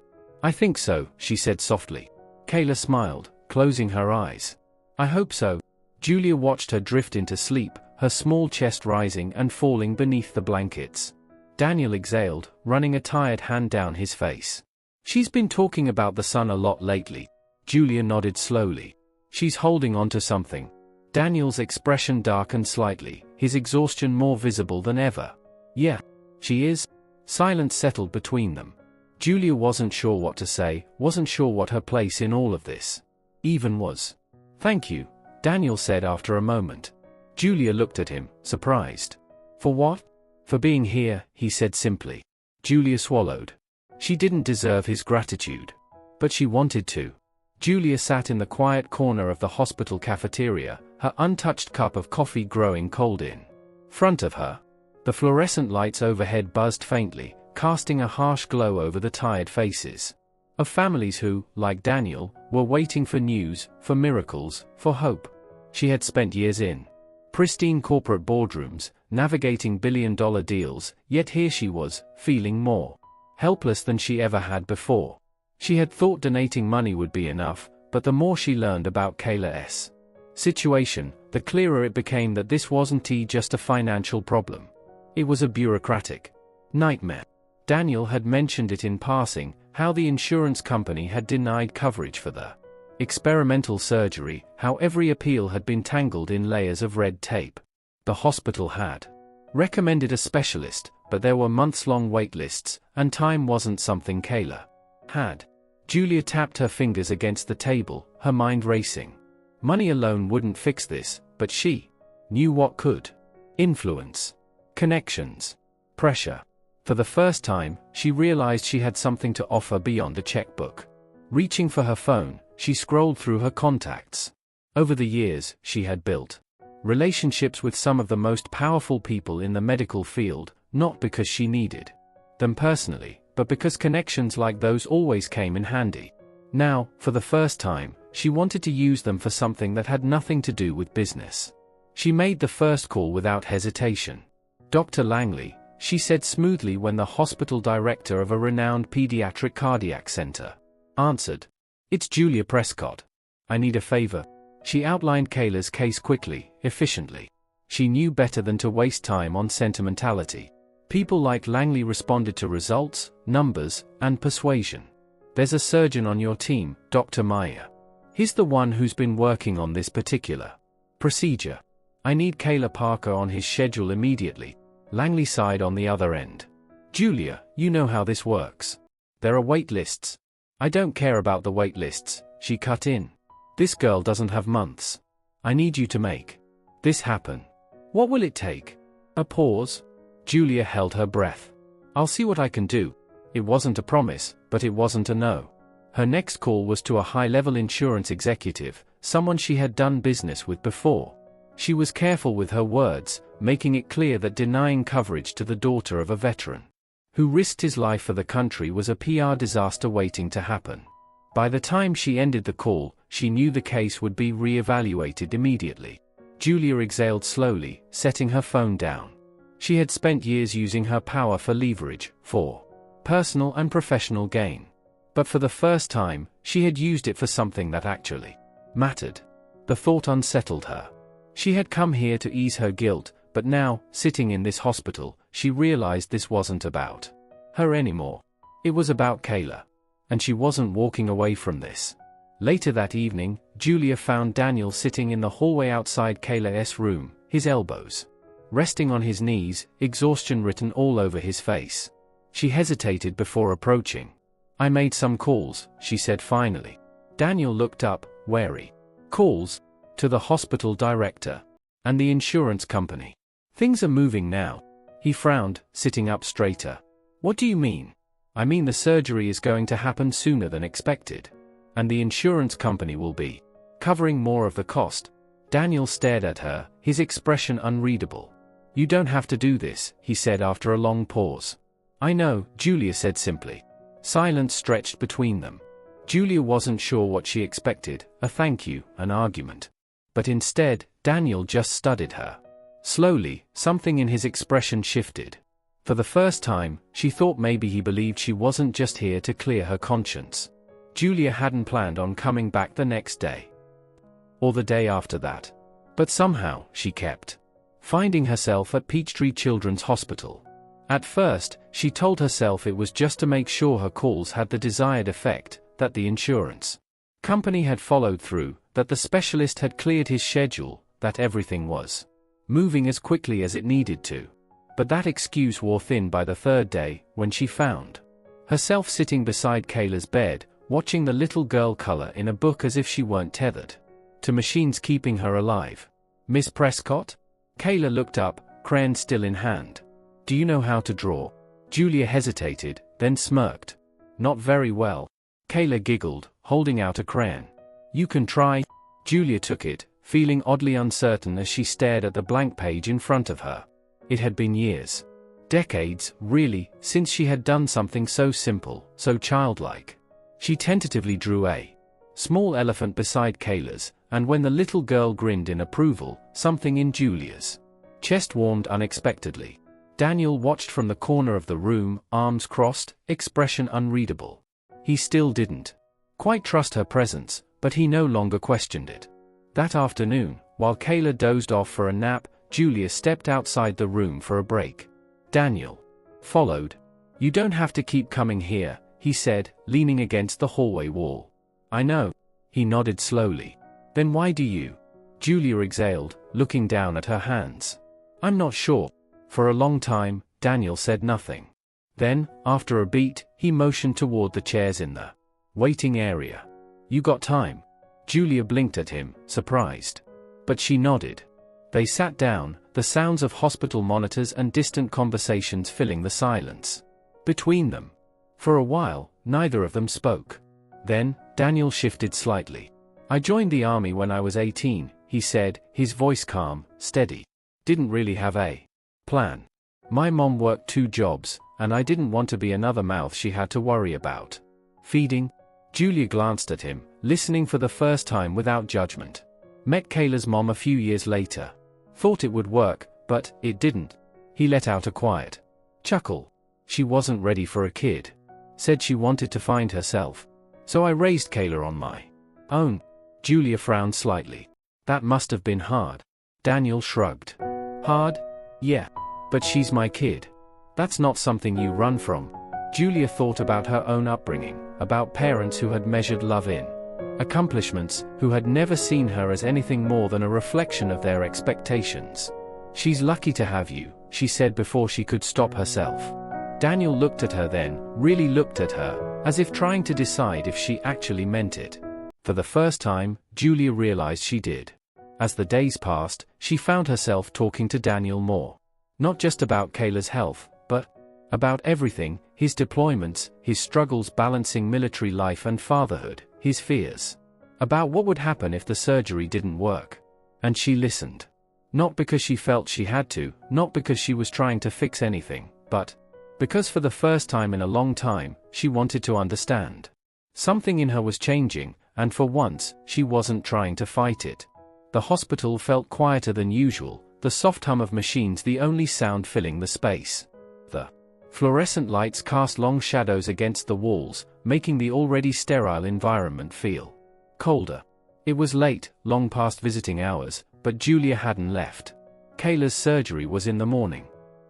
"I think so," she said softly. Kayla smiled, closing her eyes. "I hope so." Julia watched her drift into sleep, her small chest rising and falling beneath the blankets. Daniel exhaled, running a tired hand down his face. She's been talking about the sun a lot lately. Julia nodded slowly. She's holding on to something. Daniel's expression darkened slightly, his exhaustion more visible than ever. Yeah, she is. Silence settled between them. Julia wasn't sure what to say, wasn't sure what her place in all of this even was. Thank you, Daniel said after a moment. Julia looked at him, surprised. For what? For being here, he said simply. Julia swallowed. She didn't deserve his gratitude. But she wanted to. Julia sat in the quiet corner of the hospital cafeteria, her untouched cup of coffee growing cold in front of her. The fluorescent lights overhead buzzed faintly, casting a harsh glow over the tired faces of families who, like Daniel, were waiting for news, for miracles, for hope. She had spent years in pristine corporate boardrooms, navigating billion-dollar deals, yet here she was, feeling more helpless than she ever had before. She had thought donating money would be enough, but the more she learned about Kayla's situation, the clearer it became that this wasn't just a financial problem. It was a bureaucratic nightmare. Daniel had mentioned it in passing, how the insurance company had denied coverage for the experimental surgery, how every appeal had been tangled in layers of red tape. The hospital had recommended a specialist, but there were months-long wait lists, and time wasn't something Kayla had. Julia tapped her fingers against the table, her mind racing. Money alone wouldn't fix this, but she knew what could. Influence. Connections. Pressure. For the first time, she realized she had something to offer beyond a checkbook. Reaching for her phone, she scrolled through her contacts. Over the years, she had built relationships with some of the most powerful people in the medical field, not because she needed them personally, but because connections like those always came in handy. Now, for the first time, she wanted to use them for something that had nothing to do with business. She made the first call without hesitation. Dr. Langley, she said smoothly when the hospital director of a renowned pediatric cardiac center answered. It's Julia Prescott. I need a favor. She outlined Kayla's case quickly, efficiently. She knew better than to waste time on sentimentality. People like Langley responded to results, numbers, and persuasion. There's a surgeon on your team, Dr. Meyer. He's the one who's been working on this particular procedure. I need Kayla Parker on his schedule immediately. Langley sighed on the other end. Julia, you know how this works. There are wait lists. I don't care about the wait lists, she cut in. This girl doesn't have months. I need you to make this happen. What will it take? A pause. Julia held her breath. I'll see what I can do. It wasn't a promise, but it wasn't a no. Her next call was to a high-level insurance executive, someone she had done business with before. She was careful with her words, making it clear that denying coverage to the daughter of a veteran who risked his life for the country was a PR disaster waiting to happen. By the time she ended the call, she knew the case would be re-evaluated immediately. Julia exhaled slowly, setting her phone down. She had spent years using her power for leverage, for personal and professional gain. But for the first time, she had used it for something that actually mattered. The thought unsettled her. She had come here to ease her guilt, but now, sitting in this hospital, she realized this wasn't about her anymore. It was about Kayla. And she wasn't walking away from this. Later that evening, Julia found Daniel sitting in the hallway outside Kayla's room, his elbows resting on his knees, exhaustion written all over his face. She hesitated before approaching. I made some calls, she said finally. Daniel looked up, wary. Calls? To the hospital director. And the insurance company. Things are moving now. He frowned, sitting up straighter. What do you mean? I mean the surgery is going to happen sooner than expected. And the insurance company will be covering more of the cost. Daniel stared at her, his expression unreadable. You don't have to do this, he said after a long pause. I know, Julia said simply. Silence stretched between them. Julia wasn't sure what she expected, a thank you, an argument. But instead, Daniel just studied her. Slowly, something in his expression shifted. For the first time, she thought maybe he believed she wasn't just here to clear her conscience. Julia hadn't planned on coming back the next day. Or the day after that. But somehow, she kept finding herself at Peachtree Children's Hospital. At first, she told herself it was just to make sure her calls had the desired effect, that the insurance company had followed through, that the specialist had cleared his schedule, that everything was moving as quickly as it needed to. But that excuse wore thin by the third day, when she found herself sitting beside Kayla's bed, watching the little girl color in a book as if she weren't tethered to machines keeping her alive. "Miss Prescott?" Kayla looked up, crayon still in hand. "Do you know how to draw?" Julia hesitated, then smirked. "Not very well." Kayla giggled, holding out a crayon. "You can try." Julia took it, feeling oddly uncertain as she stared at the blank page in front of her. It had been years, decades, really, since she had done something so simple, so childlike. She tentatively drew a small elephant beside Kayla's, and when the little girl grinned in approval, something in Julia's chest warmed unexpectedly. Daniel watched from the corner of the room, arms crossed, expression unreadable. He still didn't quite trust her presence, but he no longer questioned it. That afternoon, while Kayla dozed off for a nap, Julia stepped outside the room for a break. Daniel followed. "You don't have to keep coming here," he said, leaning against the hallway wall. "I know." He nodded slowly. "Then why do you?" Julia exhaled, looking down at her hands. "I'm not sure." For a long time, Daniel said nothing. Then, after a beat, he motioned toward the chairs in the waiting area. "You got time?" Julia blinked at him, surprised. But she nodded. They sat down, the sounds of hospital monitors and distant conversations filling the silence between them. For a while, neither of them spoke. Then, Daniel shifted slightly. "I joined the army when I was 18, he said, his voice calm, steady. "Didn't really have a plan. My mom worked 2 jobs, and I didn't want to be another mouth she had to worry about feeding." Julia glanced at him, listening for the first time without judgment. Met Kayla's mom a few years later. Thought it would work, but it didn't. He let out a quiet chuckle. "She wasn't ready for a kid. Said she wanted to find herself. So I raised Kayla on my own." Julia frowned slightly. "That must have been hard." Daniel shrugged. "Hard? Yeah. But she's my kid. That's not something you run from." Julia thought about her own upbringing, about parents who had measured love in accomplishments, who had never seen her as anything more than a reflection of their expectations. "She's lucky to have you," she said before she could stop herself. Daniel looked at her then, really looked at her, as if trying to decide if she actually meant it. For the first time, Julia realized she did. As the days passed, she found herself talking to Daniel more. Not just about Kayla's health, but about everything, his deployments, his struggles balancing military life and fatherhood, his fears. About what would happen if the surgery didn't work. And she listened. Not because she felt she had to, not because she was trying to fix anything, but because for the first time in a long time, she wanted to understand. Something in her was changing, and for once, she wasn't trying to fight it. The hospital felt quieter than usual, the soft hum of machines the only sound filling the space. The fluorescent lights cast long shadows against the walls, making the already sterile environment feel colder. It was late, long past visiting hours, but Julia hadn't left. Kayla's surgery was in the morning.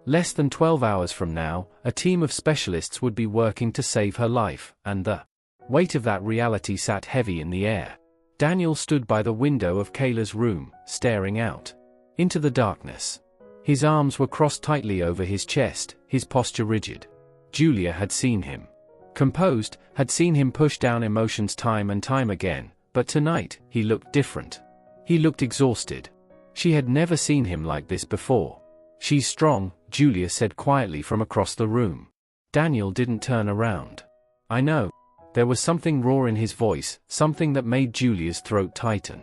Less than 12 hours from now, a team of specialists would be working to save her life, and the weight of that reality sat heavy in the air. Daniel stood by the window of Kayla's room, staring out into the darkness. His arms were crossed tightly over his chest, his posture rigid. Julia had seen him composed, had seen him push down emotions time and time again, but tonight, he looked different. He looked exhausted. She had never seen him like this before. "She's strong," Julia said quietly from across the room. Daniel didn't turn around. "I know." There was something raw in his voice, something that made Julia's throat tighten.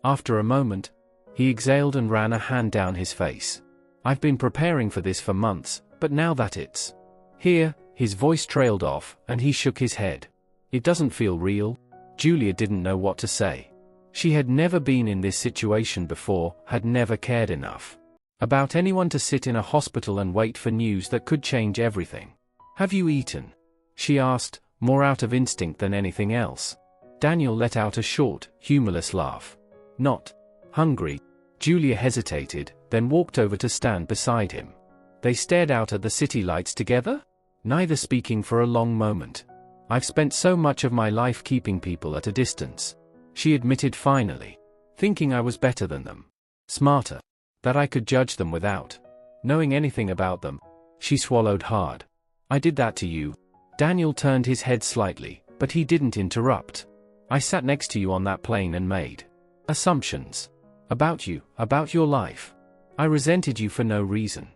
After a moment, he exhaled and ran a hand down his face. "I've been preparing for this for months, but now that it's here," his voice trailed off, and he shook his head. "It doesn't feel real." Julia didn't know what to say. She had never been in this situation before, had never cared enough about anyone to sit in a hospital and wait for news that could change everything. "Have you eaten?" she asked, more out of instinct than anything else. Daniel let out a short, humorless laugh. "Not hungry." Julia hesitated, then walked over to stand beside him. They stared out at the city lights together, neither speaking for a long moment. "I've spent so much of my life keeping people at a distance," she admitted finally, "thinking I was better than them, smarter, that I could judge them without knowing anything about them." She swallowed hard. "I did that to you." Daniel turned his head slightly, but he didn't interrupt. "I sat next to you on that plane and made assumptions about you, about your life. I resented you for no reason.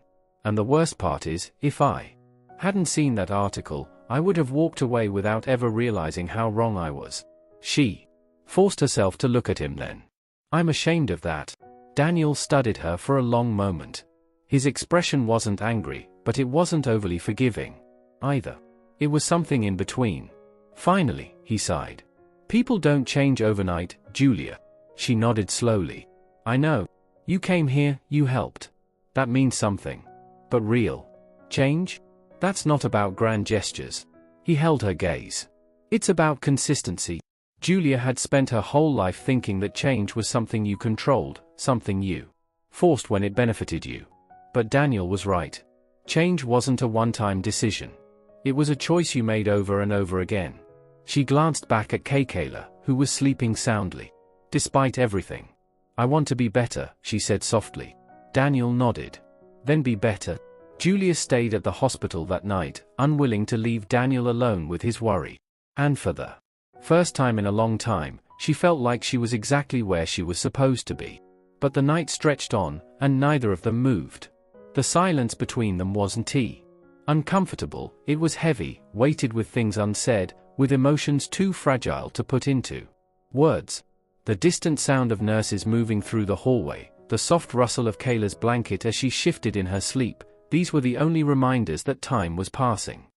And the worst part is, if I hadn't seen that article, I would have walked away without ever realizing how wrong I was." She forced herself to look at him then. "I'm ashamed of that." Daniel studied her for a long moment. His expression wasn't angry, but it wasn't overly forgiving either. It was something in between. Finally, he sighed. "People don't change overnight, Julia." She nodded slowly. "I know. You came here, you helped. That means something. But real change? That's not about grand gestures." He held her gaze. "It's about consistency." Julia had spent her whole life thinking that change was something you controlled, something you forced when it benefited you. But Daniel was right. Change wasn't a one-time decision. It was a choice you made over and over again. She glanced back at Kayla, who was sleeping soundly. "Despite everything, I want to be better," she said softly. Daniel nodded. "Then be better." Julia stayed at the hospital that night, unwilling to leave Daniel alone with his worry. And for the first time in a long time, she felt like she was exactly where she was supposed to be. But the night stretched on, and neither of them moved. The silence between them wasn't uncomfortable, it was heavy, weighted with things unsaid, with emotions too fragile to put into words. The distant sound of nurses moving through the hallway, the soft rustle of Kayla's blanket as she shifted in her sleep, these were the only reminders that time was passing.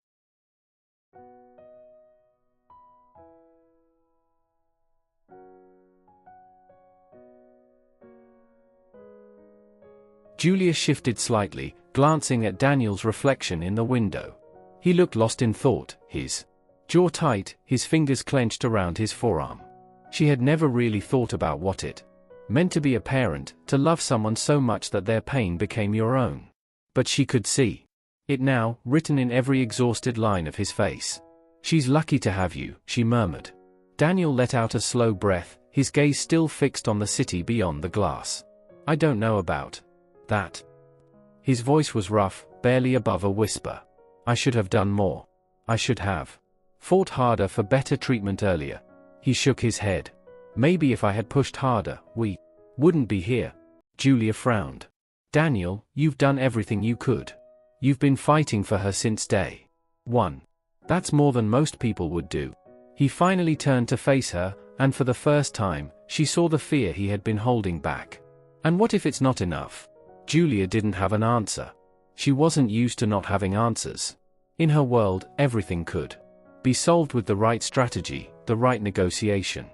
Julia shifted slightly, glancing at Daniel's reflection in the window. He looked lost in thought, his jaw tight, his fingers clenched around his forearm. She had never really thought about what it meant to be a parent, to love someone so much that their pain became your own. But she could see it now, written in every exhausted line of his face. "She's lucky to have you," she murmured. Daniel let out a slow breath, his gaze still fixed on the city beyond the glass. "I don't know about that." His voice was rough, barely above a whisper. "I should have done more. I should have fought harder for better treatment earlier." He shook his head. "Maybe if I had pushed harder, we wouldn't be here." Julia frowned. "Daniel, you've done everything you could. You've been fighting for her since day one. That's more than most people would do." He finally turned to face her, and for the first time, she saw the fear he had been holding back. "And what if it's not enough?" Julia didn't have an answer. She wasn't used to not having answers. In her world, everything could be solved with the right strategy, the right negotiation.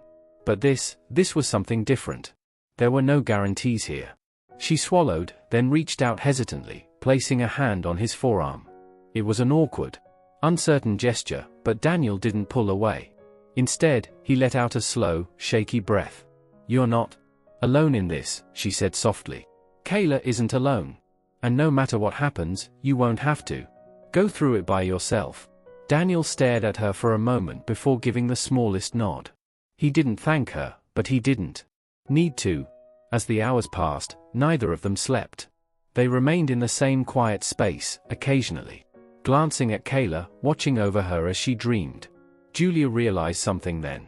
But this was something different. There were no guarantees here. She swallowed, then reached out hesitantly, placing a hand on his forearm. It was an awkward, uncertain gesture, but Daniel didn't pull away. Instead, he let out a slow, shaky breath. "You're not alone in this," she said softly. "Kayla isn't alone. And no matter what happens, you won't have to go through it by yourself." Daniel stared at her for a moment before giving the smallest nod. He didn't thank her, but he didn't need to. As the hours passed, neither of them slept. They remained in the same quiet space, occasionally glancing at Kayla, watching over her as she dreamed. Julia realized something then.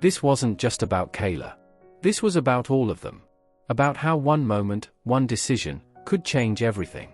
This wasn't just about Kayla. This was about all of them. About how one moment, one decision, could change everything.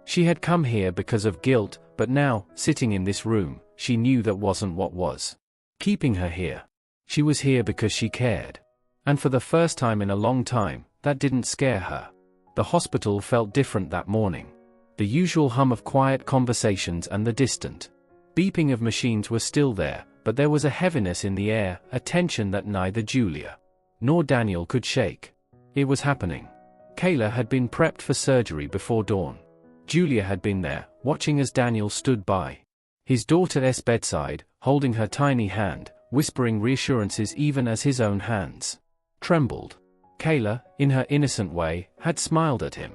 She had come here because of guilt, but now, sitting in this room, she knew that wasn't what was keeping her here. She was here because she cared. And for the first time in a long time, that didn't scare her. The hospital felt different that morning. The usual hum of quiet conversations and the distant beeping of machines were still there, but there was a heaviness in the air, a tension that neither Julia nor Daniel could shake. It was happening. Kayla had been prepped for surgery before dawn. Julia had been there, watching as Daniel stood by his daughter's bedside, holding her tiny hand, whispering reassurances even as his own hands trembled. Kayla, in her innocent way, had smiled at him.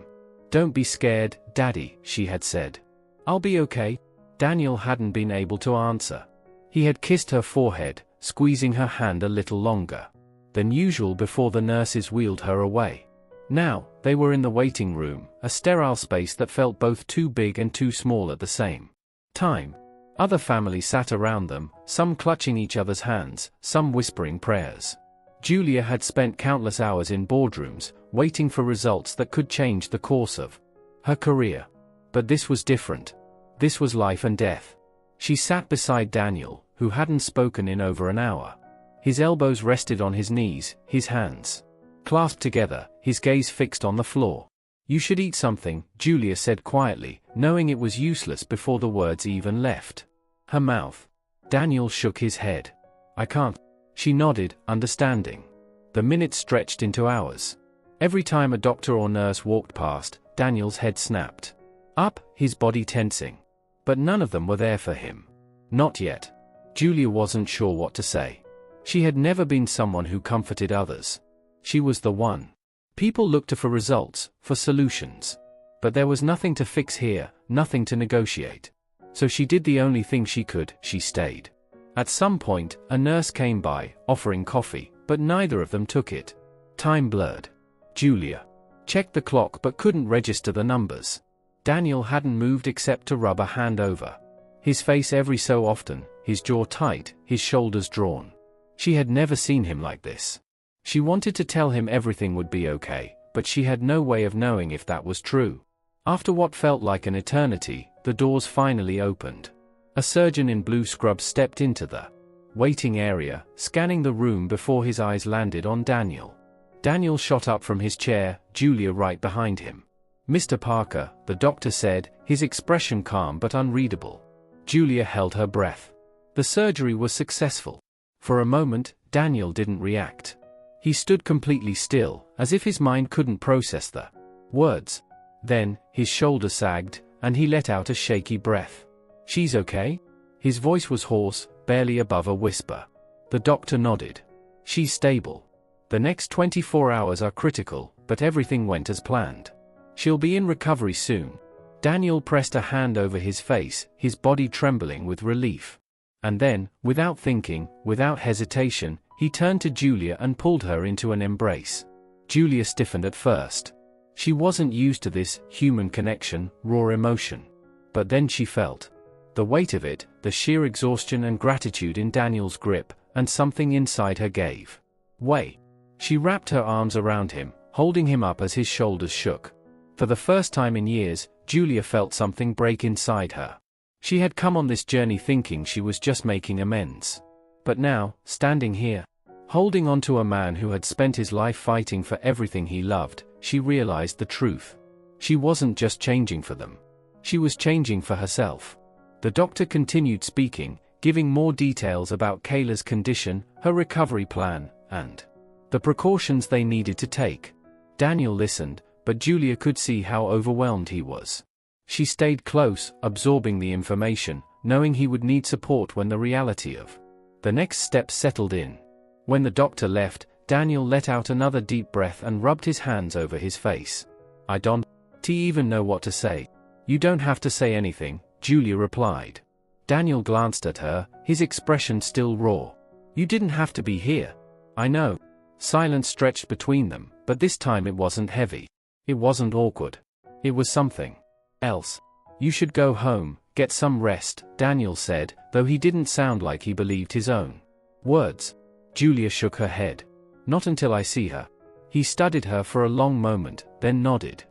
"Don't be scared, Daddy," she had said. "I'll be okay." Daniel hadn't been able to answer. He had kissed her forehead, squeezing her hand a little longer than usual before the nurses wheeled her away. Now, they were in the waiting room, a sterile space that felt both too big and too small at the same time. Other families sat around them, some clutching each other's hands, some whispering prayers. Julia had spent countless hours in boardrooms, waiting for results that could change the course of her career. But this was different. This was life and death. She sat beside Daniel, who hadn't spoken in over an hour. His elbows rested on his knees, his hands clasped together, his gaze fixed on the floor. "You should eat something," Julia said quietly, knowing it was useless before the words even left her mouth. Daniel shook his head. "I can't." She nodded, understanding. The minutes stretched into hours. Every time a doctor or nurse walked past, Daniel's head snapped up, his body tensing. But none of them were there for him. Not yet. Julia wasn't sure what to say. She had never been someone who comforted others. She was the one. People looked to for results, for solutions. But there was nothing to fix here, nothing to negotiate. So she did the only thing she could, she stayed. At some point, a nurse came by, offering coffee, but neither of them took it. Time blurred. Julia checked the clock but couldn't register the numbers. Daniel hadn't moved except to rub a hand over his face every so often, his jaw tight, his shoulders drawn. She had never seen him like this. She wanted to tell him everything would be okay, but she had no way of knowing if that was true. After what felt like an eternity, the doors finally opened. A surgeon in blue scrubs stepped into the waiting area, scanning the room before his eyes landed on Daniel. Daniel shot up from his chair, Julia right behind him. "Mr. Parker," the doctor said, his expression calm but unreadable. Julia held her breath. The surgery was successful. For a moment, Daniel didn't react. He stood completely still, as if his mind couldn't process the words. Then, his shoulders sagged, and he let out a shaky breath. "She's okay?" His voice was hoarse, barely above a whisper. The doctor nodded. "She's stable. The next 24 hours are critical, but everything went as planned. She'll be in recovery soon." Daniel pressed a hand over his face, his body trembling with relief. And then, without thinking, without hesitation, he turned to Julia and pulled her into an embrace. Julia stiffened at first. She wasn't used to this human connection, raw emotion. But then she felt the weight of it, the sheer exhaustion and gratitude in Daniel's grip, and something inside her gave way. She wrapped her arms around him, holding him up as his shoulders shook. For the first time in years, Julia felt something break inside her. She had come on this journey thinking she was just making amends. But now, standing here, holding on to a man who had spent his life fighting for everything he loved, she realized the truth. She wasn't just changing for them. She was changing for herself. The doctor continued speaking, giving more details about Kayla's condition, her recovery plan, and the precautions they needed to take. Daniel listened, but Julia could see how overwhelmed he was. She stayed close, absorbing the information, knowing he would need support when the reality of the next steps settled in. When the doctor left, Daniel let out another deep breath and rubbed his hands over his face. "I don't even know what to say." "You don't have to say anything," Julia replied. Daniel glanced at her, his expression still raw. "You didn't have to be here." "I know." Silence stretched between them, but this time it wasn't heavy. It wasn't awkward. It was something else. "You should go home, get some rest," Daniel said, though he didn't sound like he believed his own words. Julia shook her head. "Not until I see her." He studied her for a long moment, then nodded.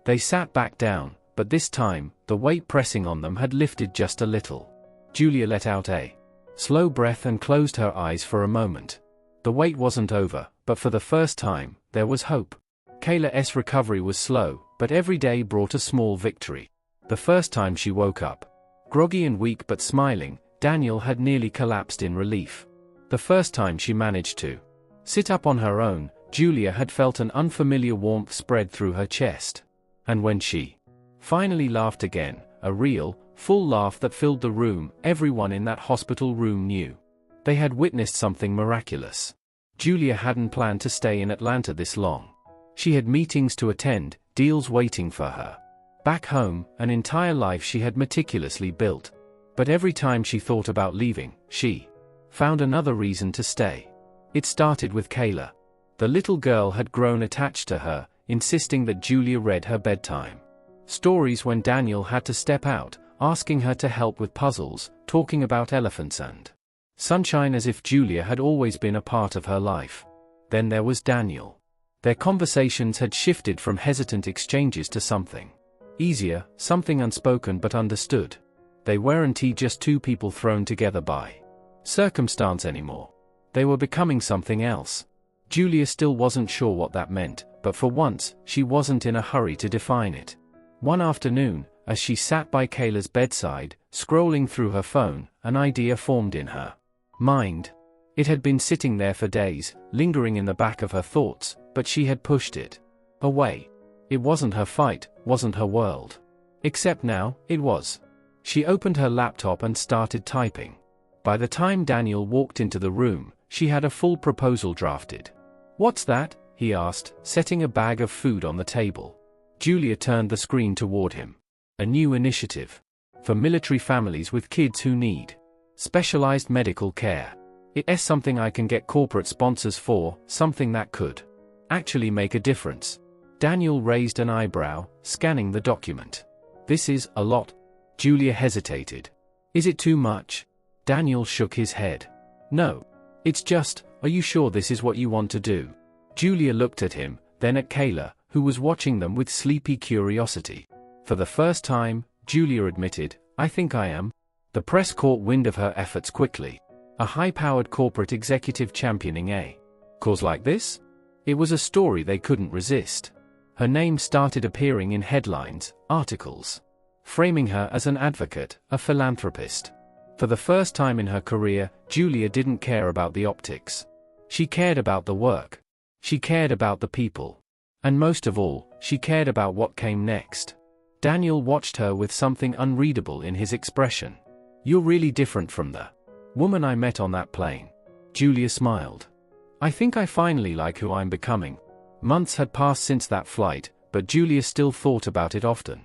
They sat back down, but this time, the weight pressing on them had lifted just a little. Julia let out a slow breath and closed her eyes for a moment. The wait wasn't over, but for the first time, there was hope. Kayla's recovery was slow, but every day brought a small victory. The first time she woke up, groggy and weak but smiling, Daniel had nearly collapsed in relief. The first time she managed to sit up on her own, Julia had felt an unfamiliar warmth spread through her chest. And when she finally laughed again, a real, full laugh that filled the room, everyone in that hospital room knew they had witnessed something miraculous. Julia hadn't planned to stay in Atlanta this long. She had meetings to attend, deals waiting for her. Back home, an entire life she had meticulously built. But every time she thought about leaving, she found another reason to stay. It started with Kayla. The little girl had grown attached to her, insisting that Julia read her bedtime stories when Daniel had to step out, asking her to help with puzzles, talking about elephants and sunshine as if Julia had always been a part of her life. Then there was Daniel. Their conversations had shifted from hesitant exchanges to something easier, something unspoken but understood. They weren't just two people thrown together by circumstance anymore. They were becoming something else. Julia still wasn't sure what that meant, but for once, she wasn't in a hurry to define it. One afternoon, as she sat by Kayla's bedside, scrolling through her phone, an idea formed in her mind. It had been sitting there for days, lingering in the back of her thoughts, but she had pushed it away. It wasn't her fight, wasn't her world. Except now, it was. She opened her laptop and started typing. By the time Daniel walked into the room, she had a full proposal drafted. "What's that?" he asked, setting a bag of food on the table. Julia turned the screen toward him. "A new initiative. For military families with kids who need specialized medical care. It's something I can get corporate sponsors for, something that could actually make a difference." Daniel raised an eyebrow, scanning the document. "This is a lot." Julia hesitated. "Is it too much?" Daniel shook his head. "No. It's just, are you sure this is what you want to do?" Julia looked at him, then at Kayla, who was watching them with sleepy curiosity. For the first time, Julia admitted, "I think I am." The press caught wind of her efforts quickly. A high-powered corporate executive championing a cause like this? It was a story they couldn't resist. Her name started appearing in headlines, articles, framing her as an advocate, a philanthropist. For the first time in her career, Julia didn't care about the optics. She cared about the work. She cared about the people. And most of all, she cared about what came next. Daniel watched her with something unreadable in his expression. "You're really different from the woman I met on that plane." Julia smiled. "I think I finally like who I'm becoming." Months had passed since that flight, but Julia still thought about it often.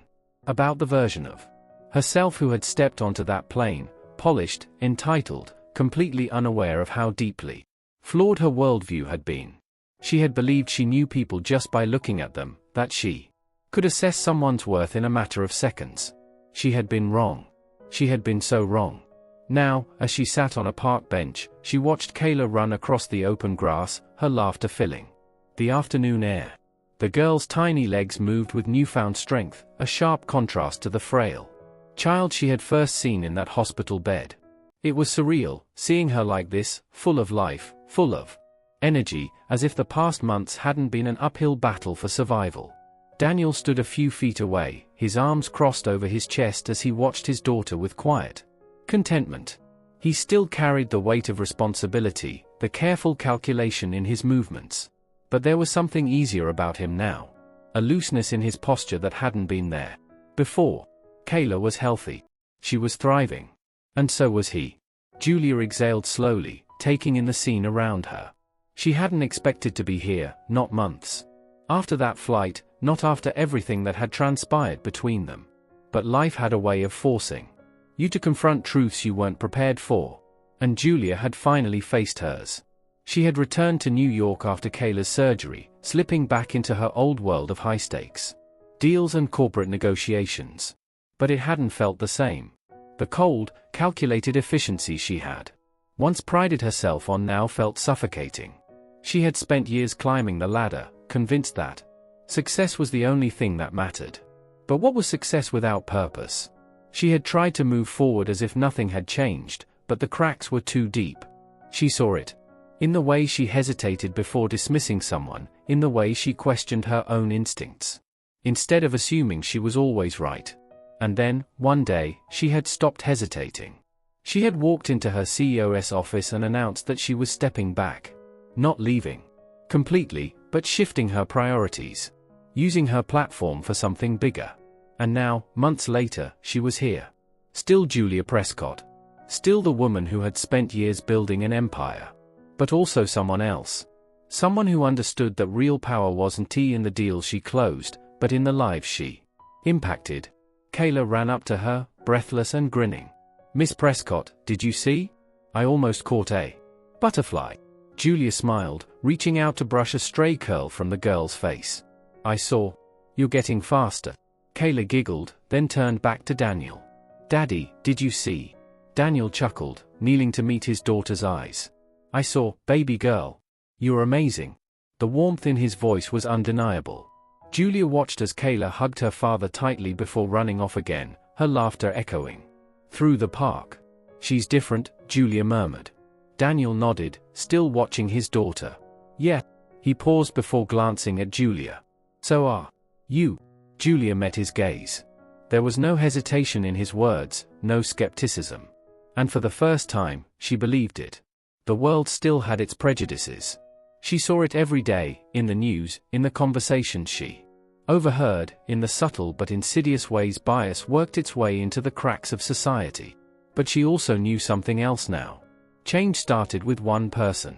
About the version of herself who had stepped onto that plane, polished, entitled, completely unaware of how deeply flawed her worldview had been. She had believed she knew people just by looking at them, that she could assess someone's worth in a matter of seconds. She had been wrong. She had been so wrong. Now, as she sat on a park bench, she watched Kayla run across the open grass, her laughter filling the afternoon air. The girl's tiny legs moved with newfound strength, a sharp contrast to the frail child she had first seen in that hospital bed. It was surreal, seeing her like this, full of life, full of energy, as if the past months hadn't been an uphill battle for survival. Daniel stood a few feet away, his arms crossed over his chest as he watched his daughter with quiet contentment. He still carried the weight of responsibility, the careful calculation in his movements. But there was something easier about him now. A looseness in his posture that hadn't been there before. Kayla was healthy. She was thriving. And so was he. Julia exhaled slowly, taking in the scene around her. She hadn't expected to be here, not months after that flight, not after everything that had transpired between them. But life had a way of forcing you to confront truths you weren't prepared for. And Julia had finally faced hers. She had returned to New York after Kayla's surgery, slipping back into her old world of high-stakes deals and corporate negotiations. But it hadn't felt the same. The cold, calculated efficiency she had once prided herself on now felt suffocating. She had spent years climbing the ladder, convinced that success was the only thing that mattered. But what was success without purpose? She had tried to move forward as if nothing had changed, but the cracks were too deep. She saw it. In the way she hesitated before dismissing someone, in the way she questioned her own instincts, instead of assuming she was always right. And then, one day, she had stopped hesitating. She had walked into her CEO's office and announced that she was stepping back. Not leaving completely, but shifting her priorities. Using her platform for something bigger. And now, months later, she was here. Still Julia Prescott. Still the woman who had spent years building an empire. But also someone else. Someone who understood that real power wasn't in the deals she closed, but in the lives she impacted. Kayla ran up to her, breathless and grinning. "Miss Prescott, did you see? I almost caught a butterfly." Julia smiled, reaching out to brush a stray curl from the girl's face. "I saw. You're getting faster." Kayla giggled, then turned back to Daniel. "Daddy, did you see?" Daniel chuckled, kneeling to meet his daughter's eyes. "I saw, baby girl. You're amazing." The warmth in his voice was undeniable. Julia watched as Kayla hugged her father tightly before running off again, her laughter echoing through the park. "She's different," Julia murmured. Daniel nodded, still watching his daughter. "Yeah." He paused before glancing at Julia. "So are you." Julia met his gaze. There was no hesitation in his words, no skepticism. And for the first time, she believed it. The world still had its prejudices. She saw it every day, in the news, in the conversations she overheard, in the subtle but insidious ways bias worked its way into the cracks of society. But she also knew something else now. Change started with one person.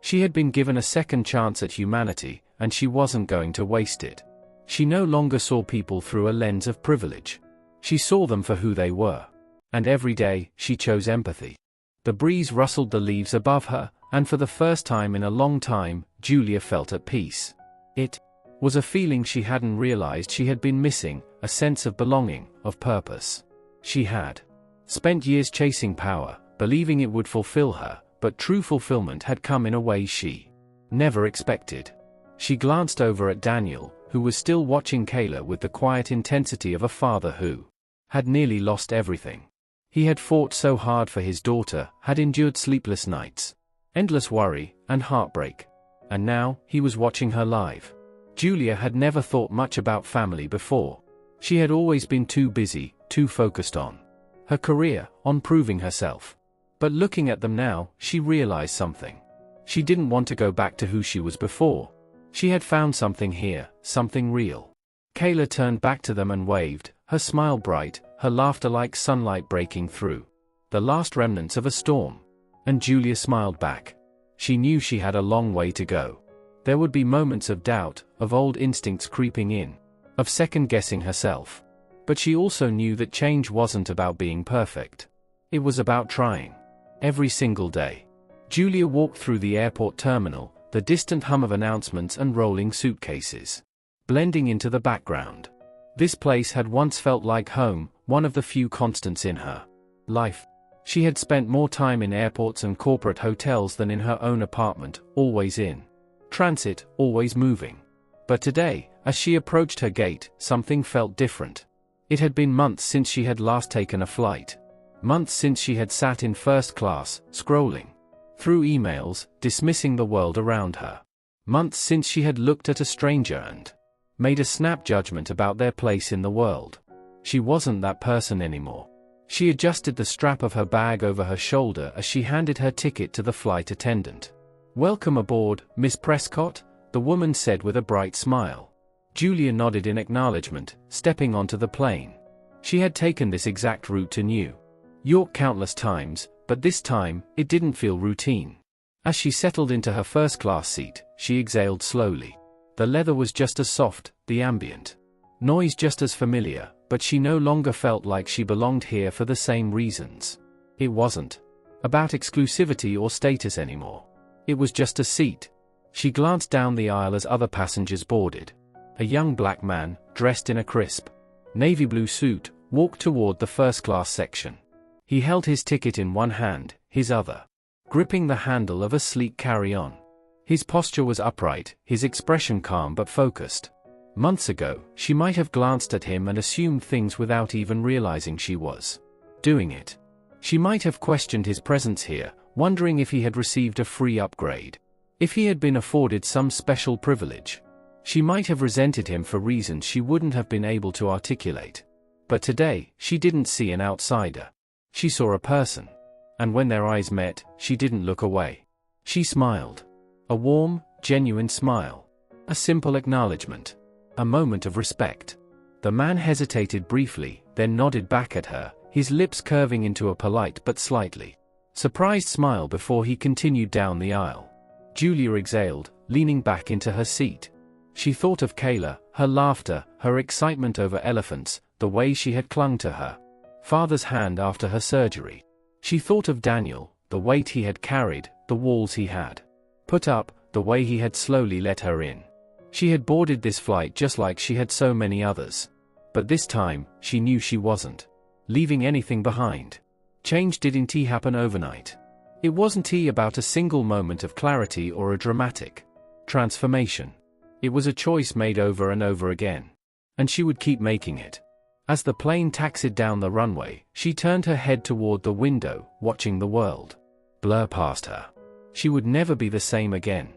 She had been given a second chance at humanity, and she wasn't going to waste it. She no longer saw people through a lens of privilege. She saw them for who they were. And every day, she chose empathy. The breeze rustled the leaves above her, and for the first time in a long time, Julia felt at peace. It was a feeling she hadn't realized she had been missing, a sense of belonging, of purpose. She had spent years chasing power, believing it would fulfill her, but true fulfillment had come in a way she never expected. She glanced over at Daniel, who was still watching Kayla with the quiet intensity of a father who had nearly lost everything. He had fought so hard for his daughter, had endured sleepless nights, endless worry, and heartbreak. And now, he was watching her live. Julia had never thought much about family before. She had always been too busy, too focused on her career, on proving herself. But looking at them now, she realized something. She didn't want to go back to who she was before. She had found something here, something real. Kayla turned back to them and waved, her smile bright, her laughter like sunlight breaking through the last remnants of a storm. And Julia smiled back. She knew she had a long way to go. There would be moments of doubt, of old instincts creeping in, of second-guessing herself. But she also knew that change wasn't about being perfect. It was about trying. Every single day. Julia walked through the airport terminal, the distant hum of announcements and rolling suitcases blending into the background. This place had once felt like home, one of the few constants in her life. She had spent more time in airports and corporate hotels than in her own apartment, always in transit, always moving. But today, as she approached her gate, something felt different. It had been months since she had last taken a flight. Months since she had sat in first class, scrolling through emails, dismissing the world around her. Months since she had looked at a stranger and made a snap judgment about their place in the world. She wasn't that person anymore. She adjusted the strap of her bag over her shoulder as she handed her ticket to the flight attendant. "Welcome aboard, Miss Prescott," the woman said with a bright smile. Julia nodded in acknowledgement, stepping onto the plane. She had taken this exact route to New York countless times, but this time, it didn't feel routine. As she settled into her first-class seat, she exhaled slowly. The leather was just as soft, the ambient noise just as familiar, but she no longer felt like she belonged here for the same reasons. It wasn't about exclusivity or status anymore. It was just a seat. She glanced down the aisle as other passengers boarded. A young black man, dressed in a crisp navy blue suit, walked toward the first-class section. He held his ticket in one hand, his other gripping the handle of a sleek carry-on. His posture was upright, his expression calm but focused. Months ago, she might have glanced at him and assumed things without even realizing she was doing it. She might have questioned his presence here, wondering if he had received a free upgrade, if he had been afforded some special privilege. She might have resented him for reasons she wouldn't have been able to articulate. But today, she didn't see an outsider. She saw a person. And when their eyes met, she didn't look away. She smiled. A warm, genuine smile. A simple acknowledgement. A moment of respect. The man hesitated briefly, then nodded back at her, his lips curving into a polite but slightly surprised smile before he continued down the aisle. Julia exhaled, leaning back into her seat. She thought of Kayla, her laughter, her excitement over elephants, the way she had clung to her father's hand after her surgery. She thought of Daniel, the weight he had carried, the walls he had put up, the way he had slowly let her in. She had boarded this flight just like she had so many others. But this time, she knew she wasn't leaving anything behind. Change didn't happen overnight. It wasn't about a single moment of clarity or a dramatic transformation. It was a choice made over and over again. And she would keep making it. As the plane taxied down the runway, she turned her head toward the window, watching the world blur past her. She would never be the same again.